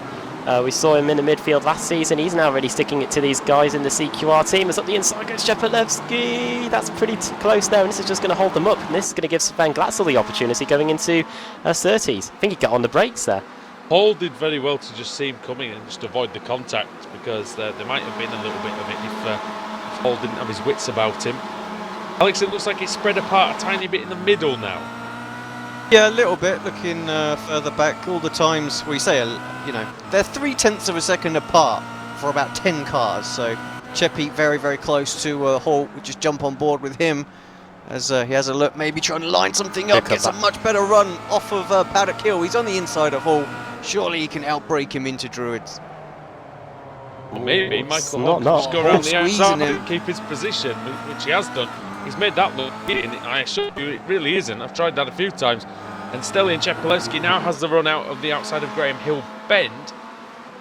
We saw him in the midfield last season. He's now really sticking it to these guys in the CQR team. As up the inside goes Chepelevsky. That's pretty close there, and this is just going to hold them up. And this is going to give Sven Glatzel the opportunity going into Surtees. I think he got on the brakes there. Hall did very well to just see him coming and just avoid the contact, because there might have been a little bit of it if Hall didn't have his wits about him. Alex, it looks like it's spread apart a tiny bit in the middle now. Yeah, a little bit. Looking further back, all the times we say, they're 0.3 of a second apart for about 10 cars. So Cheppy very, very close to Hall. We just jump on board with him as he has a look, maybe trying to line something up, gets a much better run off of Paddock Hill. He's on the inside of Hall. Surely he can outbrake him into Druids. Well, maybe Michael Hall can just go around the outside and keep his position, which he has done. He's made that look easy, and I assure you it really isn't. I've tried that a few times. And Stelian Chepelevsky now has the run out of the outside of Graham Hill Bend.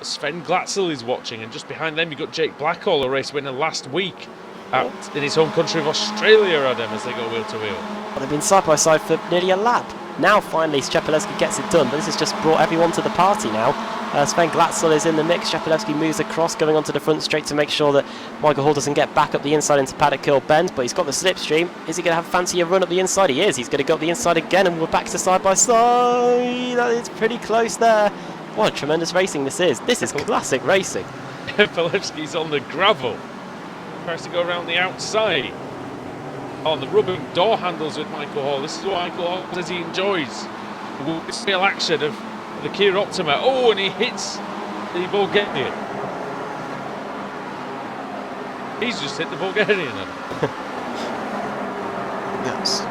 Sven Glatzel is watching, and just behind them you've got Jake Blackhall, a race winner last week in his home country of Australia, Adam, as they go wheel to wheel. Well, they've been side by side for nearly a lap. Now finally Chepelevsky gets it done, but this has just brought everyone to the party now. Sven Glatzel is in the mix. Chepelevsky moves across, going onto the front straight to make sure that Michael Hall doesn't get back up the inside into Paddock Hill Bend, but he's got the slipstream. Is he going to have a fancier run up the inside? He is. He's going to go up the inside again, and we're back to side by side. That is pretty close there. What a tremendous racing this is. This is classic racing. Chepelevsky's on the gravel. Tries to go around the outside. On the rubbing door handles with Michael Hall. This is what Michael Hall says he enjoys. This real action of the Kia Optima. Oh, and he hits the Bulgarian. He's just hit the Bulgarian. Yes.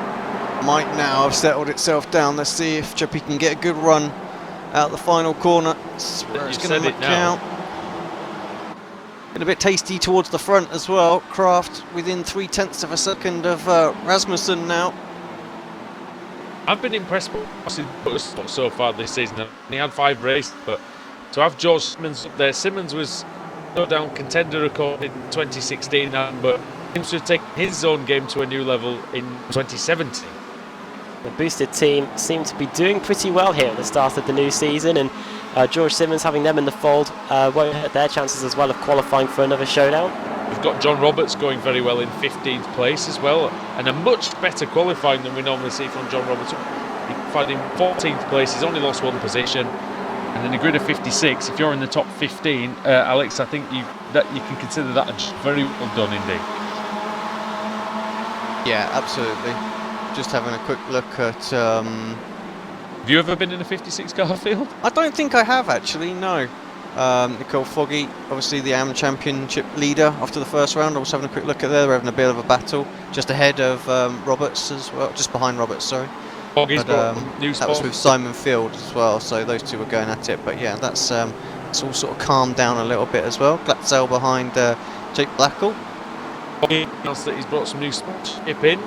Might now have settled itself down. Let's see if Cheppy can get a good run out the final corner. It's going to count. A bit tasty towards the front as well. Kraft within 0.3 of a second of Rasmussen now. I've been impressed with Motorsport so far this season. He had 5 races, but to have George Simmons up there, Simmons was no doubt contender record in 2016, but seems to have taken his own game to a new level in 2017. The boosted team seem to be doing pretty well here at the start of the new season, and George Simmons having them in the fold won't hurt their chances as well of qualifying for another showdown. We've got John Roberts going very well in 15th place as well, and a much better qualifying than we normally see from John Roberts. He qualified in 14th place, he's only lost 1 position, and in a grid of 56, if you're in the top 15, Alex, I think that you can consider that a very well done indeed. Yeah, absolutely. Just having a quick look at. Have you ever been in a 56 car field? I don't think I have actually. No. Nicole Foggy, obviously the AM Championship leader after the first round. I was having a quick look at there. They're having a bit of a battle just ahead of Roberts as well, just behind Roberts. Sorry. Foggy's But, got new that was sponsor. with Simon Field as well, so those two were going at it. But yeah, that's it's all sort of calmed down a little bit as well. Glatzel behind Jake Blackall. Foggy announced that he's brought some new sponsorship in,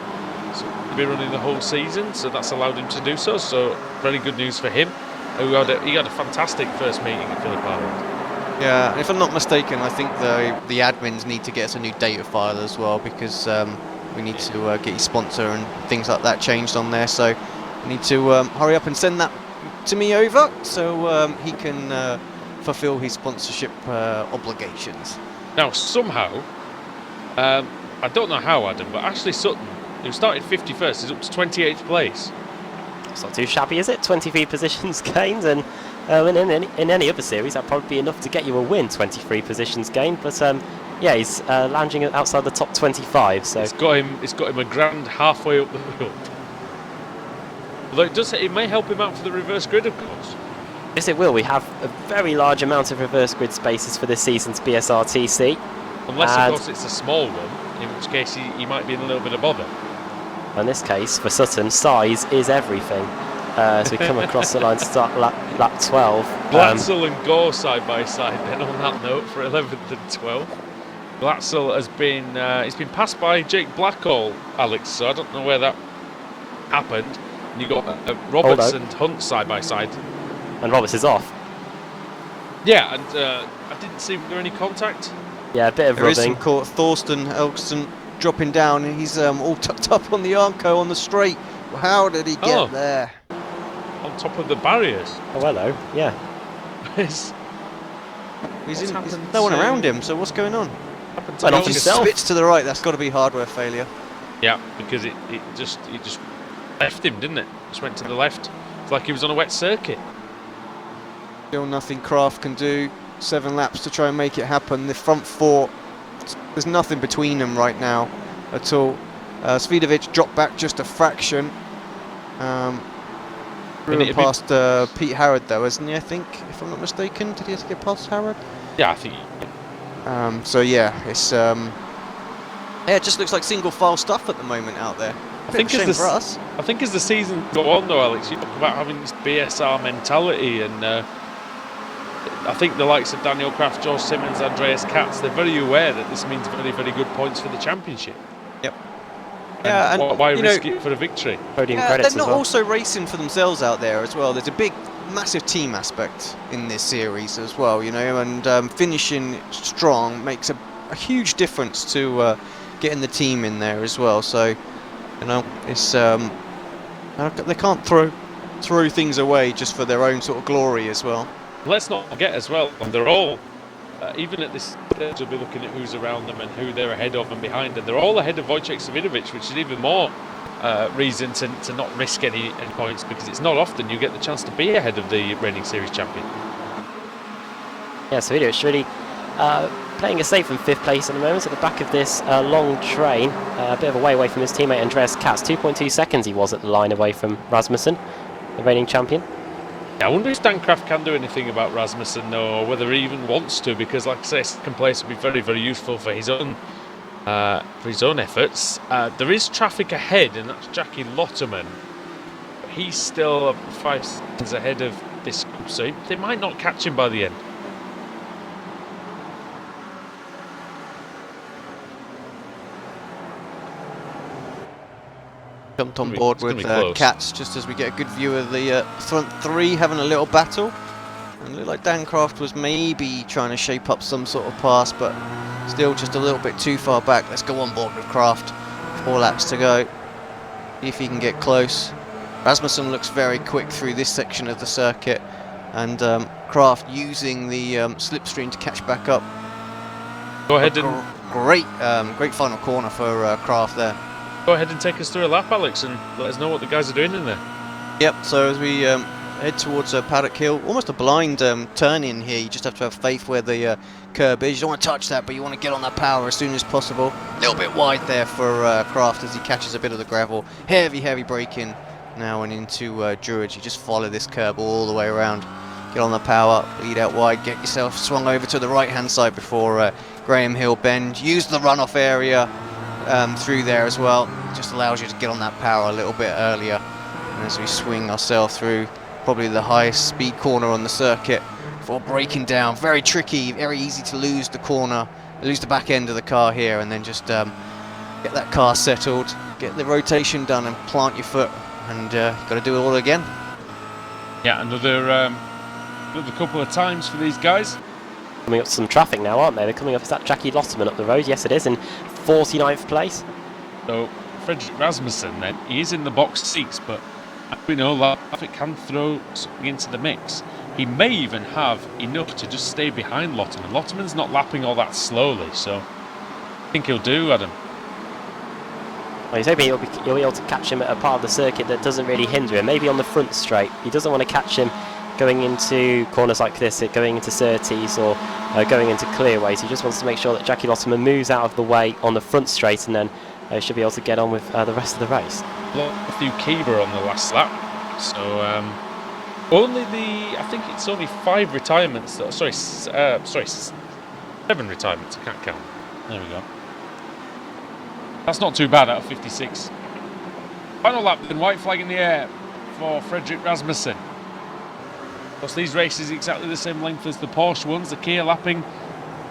so he'll be running the whole season, so that's allowed him to do so. So very good news for him. He had a fantastic first meeting at Phillip Island. Yeah, and if I'm not mistaken, I think the admins need to get us a new data file as well, because we need to get your sponsor and things like that changed on there. So we need to hurry up and send that to me over, so he can fulfill his sponsorship obligations. Now, somehow, I don't know how, Adam, but Ashley Sutton, who started 51st, is up to 28th place. It's not too shabby, is it? 23 positions gained, and in any other series that'd probably be enough to get you a win. 23 positions gained, but yeah, he's lounging outside the top 25. So It's got him a grand halfway up the field. Although it may help him out for the reverse grid, of course. yes, it will. We have a very large amount of reverse grid spaces for this season's BSRTC. Unless, of course, it's a small one, in which case he might be in a little bit of bother. In this case, for Sutton, size is everything. As we come across the line to start lap 12. Glatzel and Gore side by side then on that note for 11th and 12th. Glatzel has been he's been passed by Jake Blackall, Alex, so I don't know where that happened. And you got Roberts and Hunt side by side. And Roberts is off. Yeah, and I didn't see there any contact. Yeah, a bit of There is rubbing. some caught. Thorsten Elgson dropping down, and he's all tucked up on the Armco on the straight. How did he get there? On top of the barriers. Oh, hello. Yeah. There's There's happened no one to- around him, so what's going on? happened to Went off Elgson. himself. Spits to the right, that's got to be hardware failure. Yeah, because it just left him, didn't it? Just went to the left. It's like he was on a wet circuit. Still nothing Kraft can do. 7 laps to try and make it happen. The front 4, there's nothing between them right now at all. Svidovic dropped back just a fraction. Through past Pete Harrod though, isn't he, I think, if I'm not mistaken? Did he have to get past Harrod? Yeah, I think. So yeah, it's yeah, it just looks like single file stuff at the moment out there. I think shame as for us. I think as the season go on though, Alex, you talk about having this BSR mentality, and I think the likes of Daniel Kraft, George Simmons, Andreas Katz, they're very aware that this means very, very good points for the championship. Yep. And Yeah, and why you risk know, it for a victory? Podium yeah, credits they're as not well. also racing for themselves out there as well. There's a big, massive team aspect in this series as well, you know, and finishing strong makes a huge difference to getting the team in there as well. So, you know, it's they can't throw things away just for their own sort of glory as well. Let's not forget as well, and they're all, even at this stage, we'll be looking at who's around them and who they're ahead of and behind, and they're all ahead of Wojciech Svidovic, which is even more reason to not risk any points, because it's not often you get the chance to be ahead of the reigning series champion. Yeah, so Svidovic really playing it safe in 5th place at the moment at the back of this long train. A bit of a way away from his teammate Andreas Katz. 2.2 seconds he was at the line away from Rasmussen, the reigning champion. Yeah, I wonder if Stan Kraft can do anything about Rasmussen, or whether he even wants to, because like I say, second place would be very, very useful for his own efforts. There is traffic ahead, and that's Jackie Lotterman. But he's still 5 seconds ahead of this group, so they might not catch him by the end. Jumped on board with Katz just as we get a good view of the front 3 having a little battle. And it looked like Dan Kraft was maybe trying to shape up some sort of pass, but still just a little bit too far back. Let's go on board with Kraft. 4 laps to go. See if he can get close. Rasmussen looks very quick through this section of the circuit, and Kraft using the slipstream to catch back up. Go ahead and Great final corner for Kraft there. Go ahead and take us through a lap, Alex, and let us know what the guys are doing in there. Yep, so as we Head towards Paddock Hill. Almost a blind turn in here. You just have to have faith where the curb is. You don't want to touch that, but you want to get on that power as soon as possible. A little bit wide there for Kraft as he catches a bit of the gravel. Heavy braking now and into Druid. You just follow this curb all the way around. Get on the power, lead out wide, get yourself swung over to the right-hand side before Graham Hill bend. Use the runoff area through there as well. Just allows you to get on that power a little bit earlier. And as we swing ourselves through probably the highest speed corner on the circuit before breaking down. Very tricky, very easy to lose the corner, lose the back end of the car here, and then just get that car settled, get the rotation done and plant your foot, and you've got to do it all again. Yeah, another couple of times for these guys. Coming up to some traffic now, aren't they? They're coming up. Is that Jackie Lotterman up the road? Yes, it is, in 49th place. So Fredrik Rasmussen, then, he is in the box seats, but we know that traffic can throw something into the mix. He may even have enough to just stay behind Lotterman. Lotterman's not lapping all that slowly, so I think he'll do, Adam. Well, he's hoping he'll be able to catch him at a part of the circuit that doesn't really hinder him, maybe on the front straight. He doesn't want to catch him going into corners like this, going into Surtees or going into clearways. He just wants to make sure that Jackie Lotterman moves out of the way on the front straight, and then should be able to get on with the rest of the race. Matthew Keever on the last lap, so I think it's only 5 retirements, sorry 7 retirements, I can't count. There we go. That's not too bad out of 56. Final lap then, white flag in the air for Fredrik Rasmussen. Of course, these races exactly the same length as the Porsche ones, the Kia lapping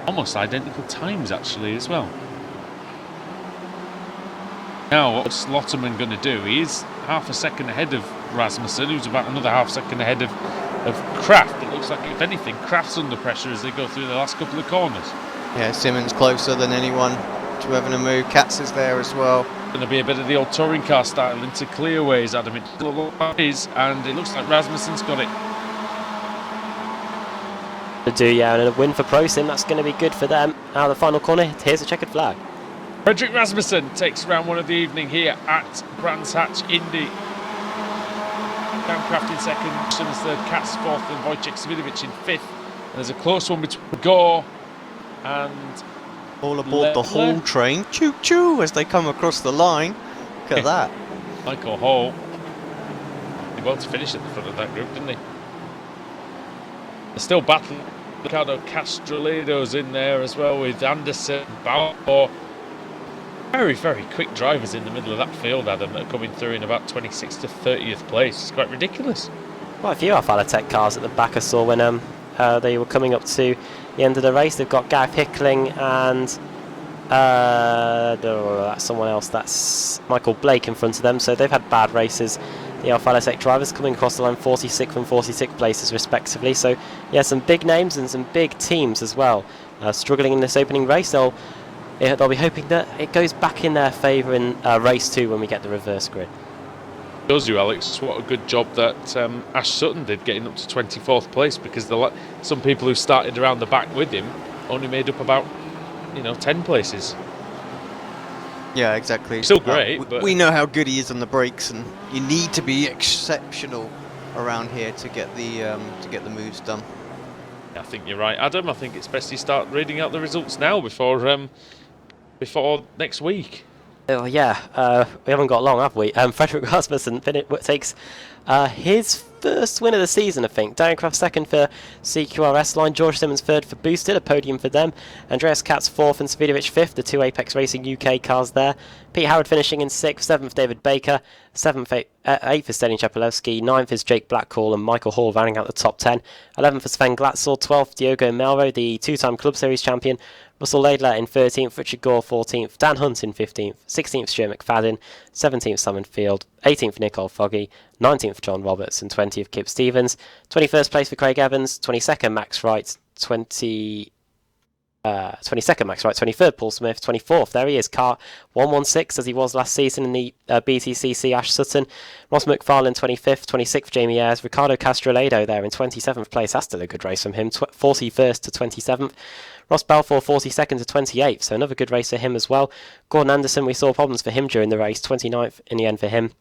almost identical times actually as well. Now, what's Lotterman going to do? He is half a second ahead of Rasmussen, who's about another half second ahead of Kraft. It looks like, if anything, Kraft's under pressure as they go through the last couple of corners. Yeah, Simmons closer than anyone to having a move. Katz is there as well. Going to be a bit of the old touring car style into clearways, Adam. It is, and it looks like Rasmussen's got it. To do, yeah, and a win for ProSim. That's going to be good for them. Out of the final corner, here's a checkered flag. Fredrik Rasmussen takes round 1 of the evening here at Brands Hatch Indy. Dan Kraft in second, Simmons third, Katz fourth, and Wojciech Svidovic in fifth. And there's a close one between Gore and all aboard the Hall train, choo choo, as they come across the line. Look at that. Michael Hall. He wanted to finish at the front of that group, didn't he? They're still battling. Ricardo Castroledo's in there as well with Anderson, Bauer. Very quick drivers in the middle of that field, Adam, that are coming through in about 26th to 30th place. It's quite ridiculous. Quite a few Alfa Tech cars at the back I saw when they were coming up to the end of the race. They've got Gareth Hickling and that's someone else. That's Michael Blake in front of them. So they've had bad races. The Alfa Tech drivers coming across the line 46th and 46th places respectively. So yeah, some big names and some big teams as well struggling in this opening race. They'll be hoping that it goes back in their favour in race 2 when we get the reverse grid. Shows you, Alex, what a good job that Ash Sutton did getting up to 24th place, because some people who started around the back with him only made up about 10 places. Yeah, exactly. Still great. But we know how good he is on the brakes, and you need to be exceptional around here to get the moves done. I think you're right, Adam. I think it's best you start reading out the results now before next week. Oh yeah, we haven't got long, have we? Fredrik Rasmussen takes his first win of the season, I think. Darren Kraft second for CQRS line, George Simmons third for Boosted, a podium for them. Andreas Katz fourth and Svidovic fifth, the 2 Apex Racing UK cars there. Pete Howard finishing in 6th, 7th David Baker, 8th is Stenny Chapelewski, 9th is Jake Blackall and Michael Hall rounding out the top 10. 11th for Sven Glatzel, 12th Diogo Melro, the 2-time Club Series champion. Russell Laidler in 13th, Richard Gore 14th, Dan Hunt in 15th, 16th Stuart McFadden, 17th Simon Field, 18th Nicole Foggy, 19th John Roberts and 20th Kip Stevens. 21st place for Craig Evans, 22nd Max Wright, 22nd Max Wright, 23rd Paul Smith, 24th, there he is, car 116 as he was last season in the BTCC Ash Sutton. Ross McFarlane 25th, 26th Jamie Ayres, Ricardo Castroledo there in 27th place, that's still a good race from him, 41st to 27th. Ross Balfour 42nd to 28th, so another good race for him as well. Gordon Anderson, we saw problems for him during the race, 29th in the end for him.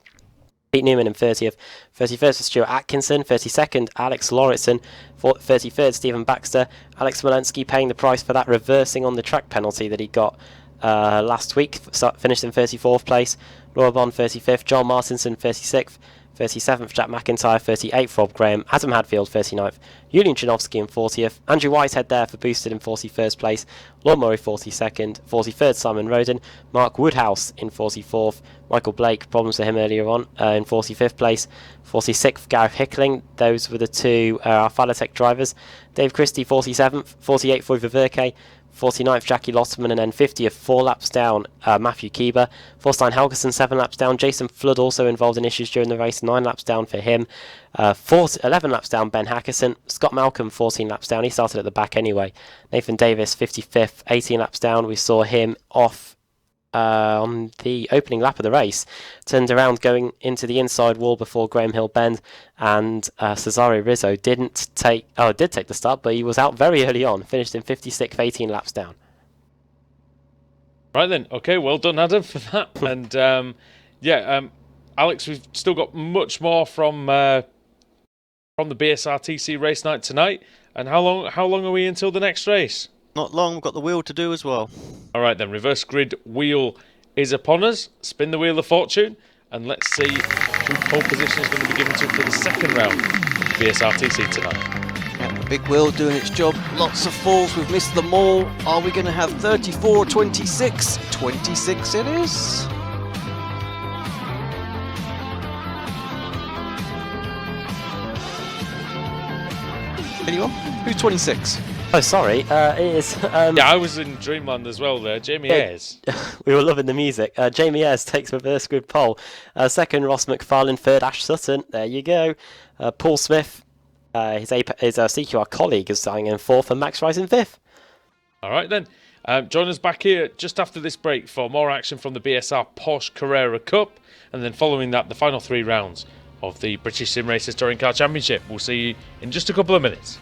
Pete Newman in 30th. 31st was Stuart Atkinson. 32nd, Alex Lauritsen. 33rd, Stephen Baxter. Alex Walensky paying the price for that reversing on the track penalty that he got last week. Finished in 34th place. Laura Bond 35th. John Martinson 36th. 37th, Jack McIntyre. 38th, Rob Graham. Adam Hadfield 39th. Julian Chinovsky in 40th. Andrew Whitehead there for boosted in 41st place. Lord Murray 42nd. 43rd, Simon Roden. Mark Woodhouse in 44th. Michael Blake, problems for him earlier on, in 45th place. 46th, Gareth Hickling. Those were the two Falatech drivers. Dave Christie 47th. 48th, Roy Ververke. 49th, Jackie Lotterman, and then 50th, 4 laps down, Matthew Keeber. Forstein Helgeson, 7 laps down. Jason Flood also involved in issues during the race, 9 laps down for him. 11 laps down, Ben Hackerson. Scott Malcolm, 14 laps down. He started at the back anyway. Nathan Davis, 55th, 18 laps down. We saw him off on the opening lap of the race, turned around going into the inside wall before Graham Hill Bend, and Cesare Rizzo did take the start, but he was out very early on, finished in 56th, 18 laps down. Right then, okay, well done Adam for that. And Alex, we've still got much more from the BSRTC race night tonight. And how long are we until the next race? Not long, we've got the wheel to do as well. All right then, reverse grid wheel is upon us. Spin the wheel of fortune, and let's see who pole position is going to be given to for the second round of BSRTC tonight. Yeah, the big wheel doing its job. Lots of falls, we've missed them all. Are we going to have 34, 26? 26 it is. Anyone? Who's 26? Oh, sorry, it is... yeah, I was in Dreamland as well there. Jamie Ayres. We were loving the music. Jamie Ayres takes reverse grid pole. Second, Ross McFarlane. Third, Ash Sutton. There you go. Paul Smith, his CQR colleague, is starting in fourth, and Max Rice in fifth. All right then. Join us back here just after this break for more action from the BSR Porsche Carrera Cup, and then following that, the final 3 rounds of the British Sim Racers Touring Car Championship. We'll see you in just a couple of minutes.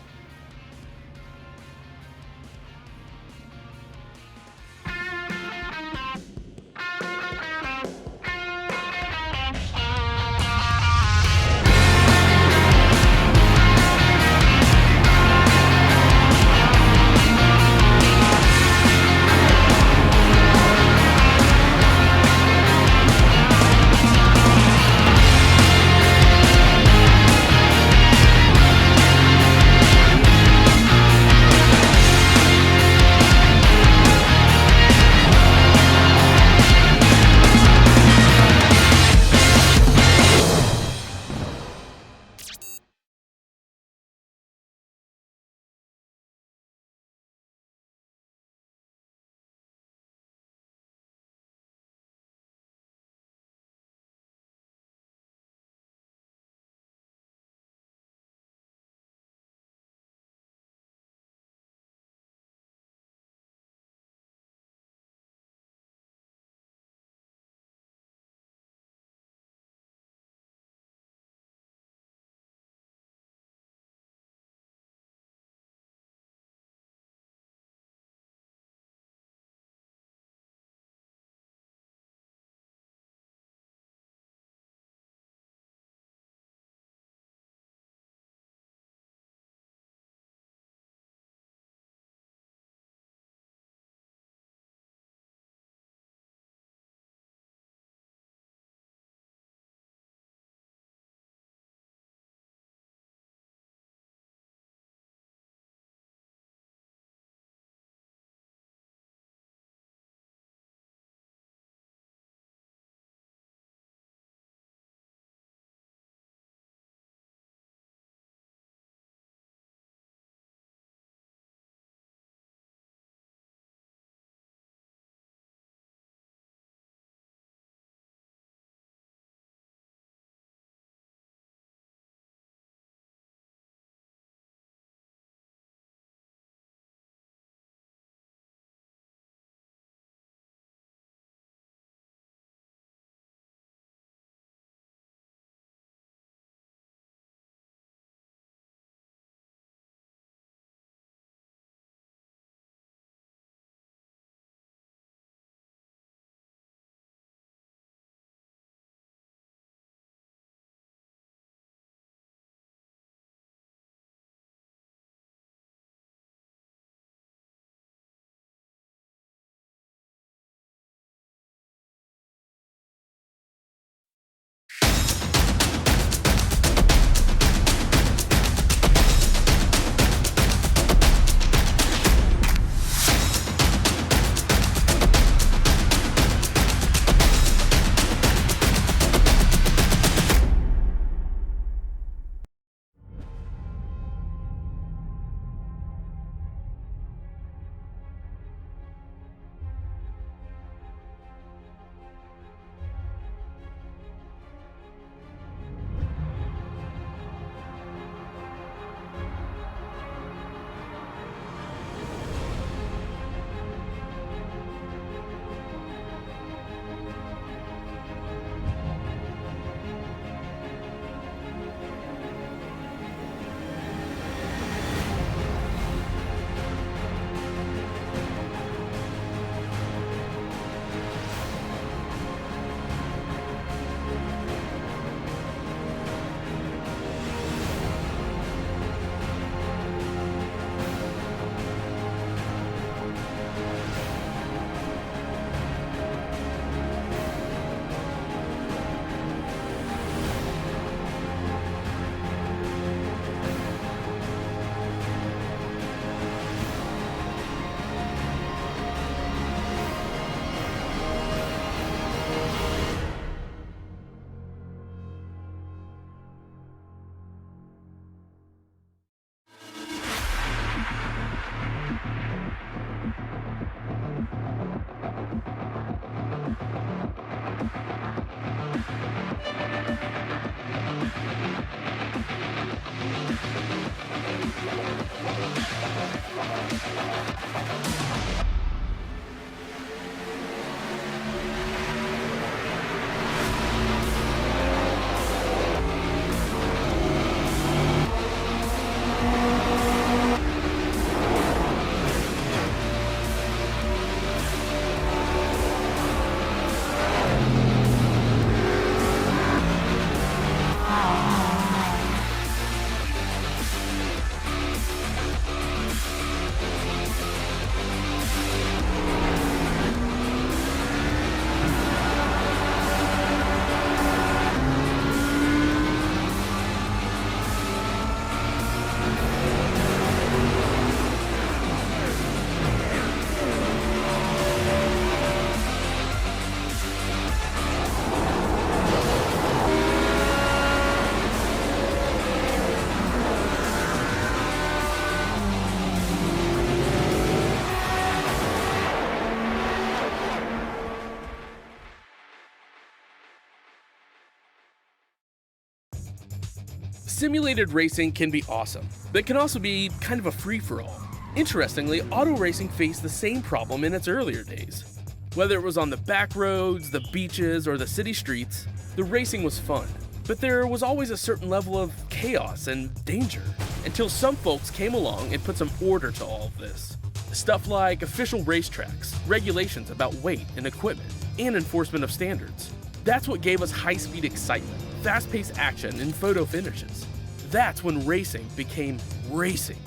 Simulated racing can be awesome, but it can also be kind of a free-for-all. Interestingly, auto racing faced the same problem in its earlier days. Whether it was on the back roads, the beaches, or the city streets, the racing was fun. But there was always a certain level of chaos and danger, until some folks came along and put some order to all of this. Stuff like official racetracks, regulations about weight and equipment, and enforcement of standards. That's what gave us high-speed excitement, fast-paced action, and photo finishes. That's when racing became racing.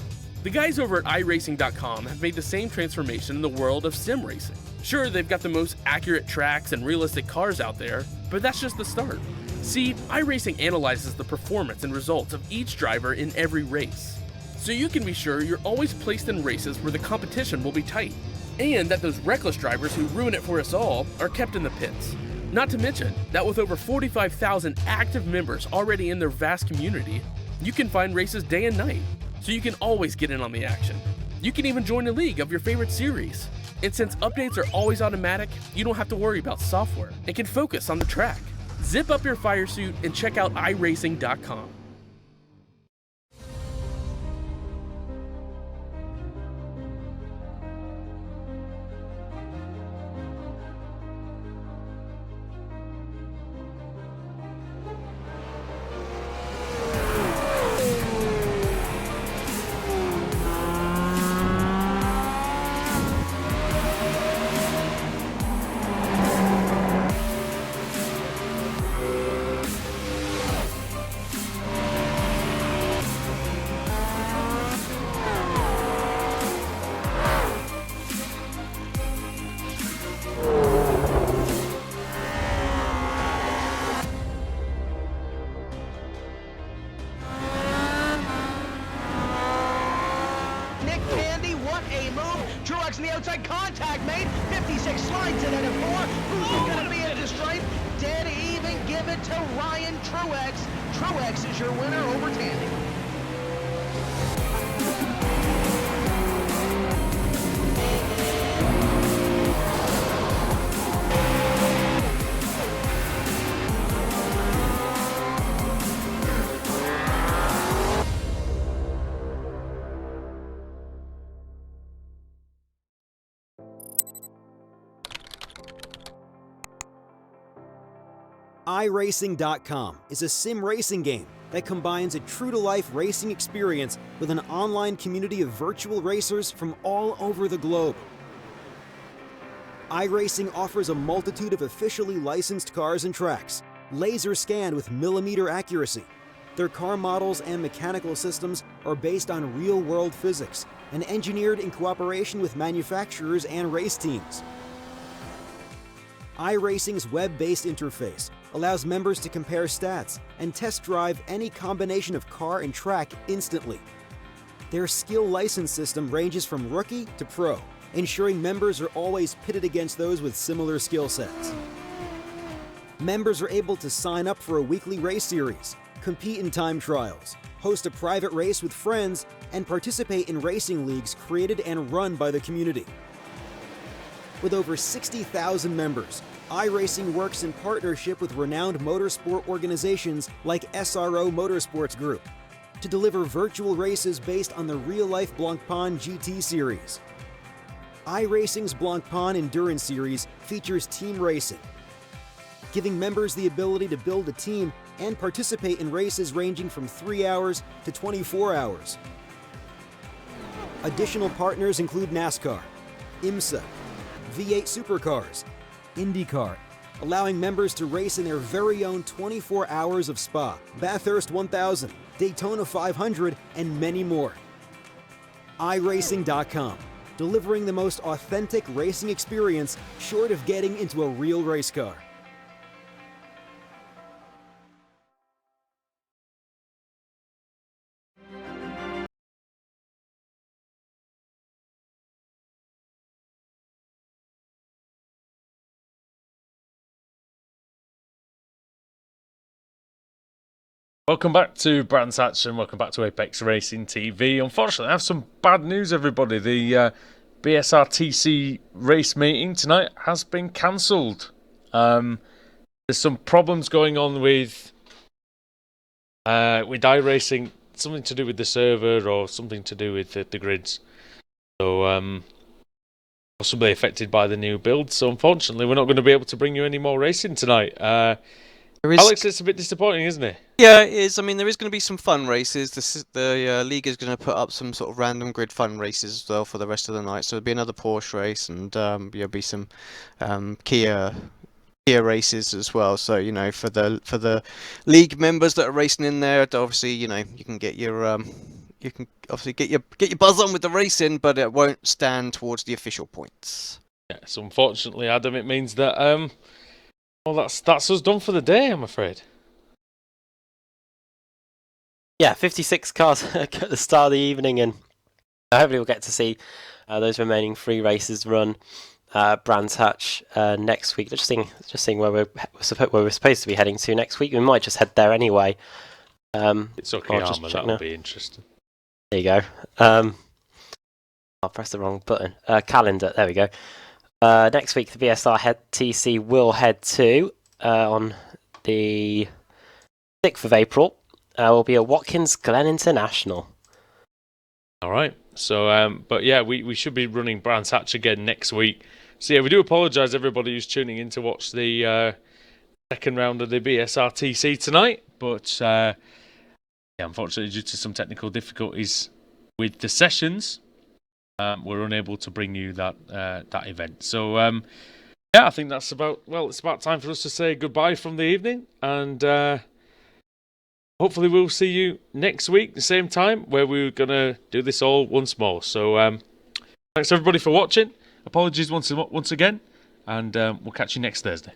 The guys over at iRacing.com have made the same transformation in the world of sim racing. Sure, they've got the most accurate tracks and realistic cars out there, but that's just the start. See, iRacing analyzes the performance and results of each driver in every race, so you can be sure you're always placed in races where the competition will be tight, and that those reckless drivers who ruin it for us all are kept in the pits. Not to mention that with over 45,000 active members already in their vast community, you can find races day and night, so you can always get in on the action. You can even join a league of your favorite series. And since updates are always automatic, you don't have to worry about software and can focus on the track. Zip up your fire suit and check out iRacing.com. On the outside, contact made. 56 slides it into 4. Who's going to be into stripe? Dead even. Give it to Ryan Truex. Truex is your winner over Tandy. iRacing.com is a sim racing game that combines a true-to-life racing experience with an online community of virtual racers from all over the globe. iRacing offers a multitude of officially licensed cars and tracks, laser scanned with millimeter accuracy. Their car models and mechanical systems are based on real-world physics and engineered in cooperation with manufacturers and race teams. iRacing's web-based interface allows members to compare stats and test drive any combination of car and track instantly. Their skill license system ranges from rookie to pro, ensuring members are always pitted against those with similar skill sets. Members are able to sign up for a weekly race series, compete in time trials, host a private race with friends, and participate in racing leagues created and run by the community. With over 60,000 members, iRacing works in partnership with renowned motorsport organizations like SRO Motorsports Group to deliver virtual races based on the real-life Blancpain GT series. iRacing's Blancpain Endurance Series features team racing, giving members the ability to build a team and participate in races ranging from 3 hours to 24 hours. Additional partners include NASCAR, IMSA, V8 Supercars, IndyCar, allowing members to race in their very own 24 hours of Spa, Bathurst 1000, Daytona 500, and many more. iRacing.com, delivering the most authentic racing experience short of getting into a real race car. Welcome back to Brands Hatch and welcome back to Apex Racing TV. Unfortunately, I have some bad news, everybody. The BSRTC race meeting tonight has been cancelled. There's some problems going on with with iRacing, something to do with the server or something to do with the grids. So possibly affected by the new build. So unfortunately, we're not going to be able to bring you any more racing tonight. Alex, it's a bit disappointing, isn't it? Yeah, it is. I mean, there is going to be some fun races. The league is going to put up some sort of random grid fun races as well for the rest of the night. So there'll be another Porsche race, and there'll be some Kia races as well. So for the league members that are racing in there, obviously you can get your you can obviously get your buzz on with the racing, but it won't stand towards the official points. Yeah. So unfortunately, Adam, it means that well, that's us done for the day, I'm afraid. Yeah, 56 cars at the start of the evening, and hopefully we'll get to see those remaining 3 races run Brands Hatch next week. Just seeing where we're supposed to be heading to next week. We might just head there anyway. It's okay, Armour. That'll be interesting. There you go. I'll press the wrong button. Calendar. There we go. Next week, the BSRTC will head to on the 6th of April. Will be a Watkins Glen International. All right. So, but yeah, we should be running Brands Hatch again next week. So yeah, we do apologise everybody who's tuning in to watch the second round of the BSRTC tonight. But yeah, unfortunately, due to some technical difficulties with the sessions, we're unable to bring you that event. So yeah, I think that's it's about time for us to say goodbye from the evening, and hopefully we'll see you next week, the same time, where we're going to do this all once more. So thanks everybody for watching. Apologies once again, and we'll catch you next Thursday.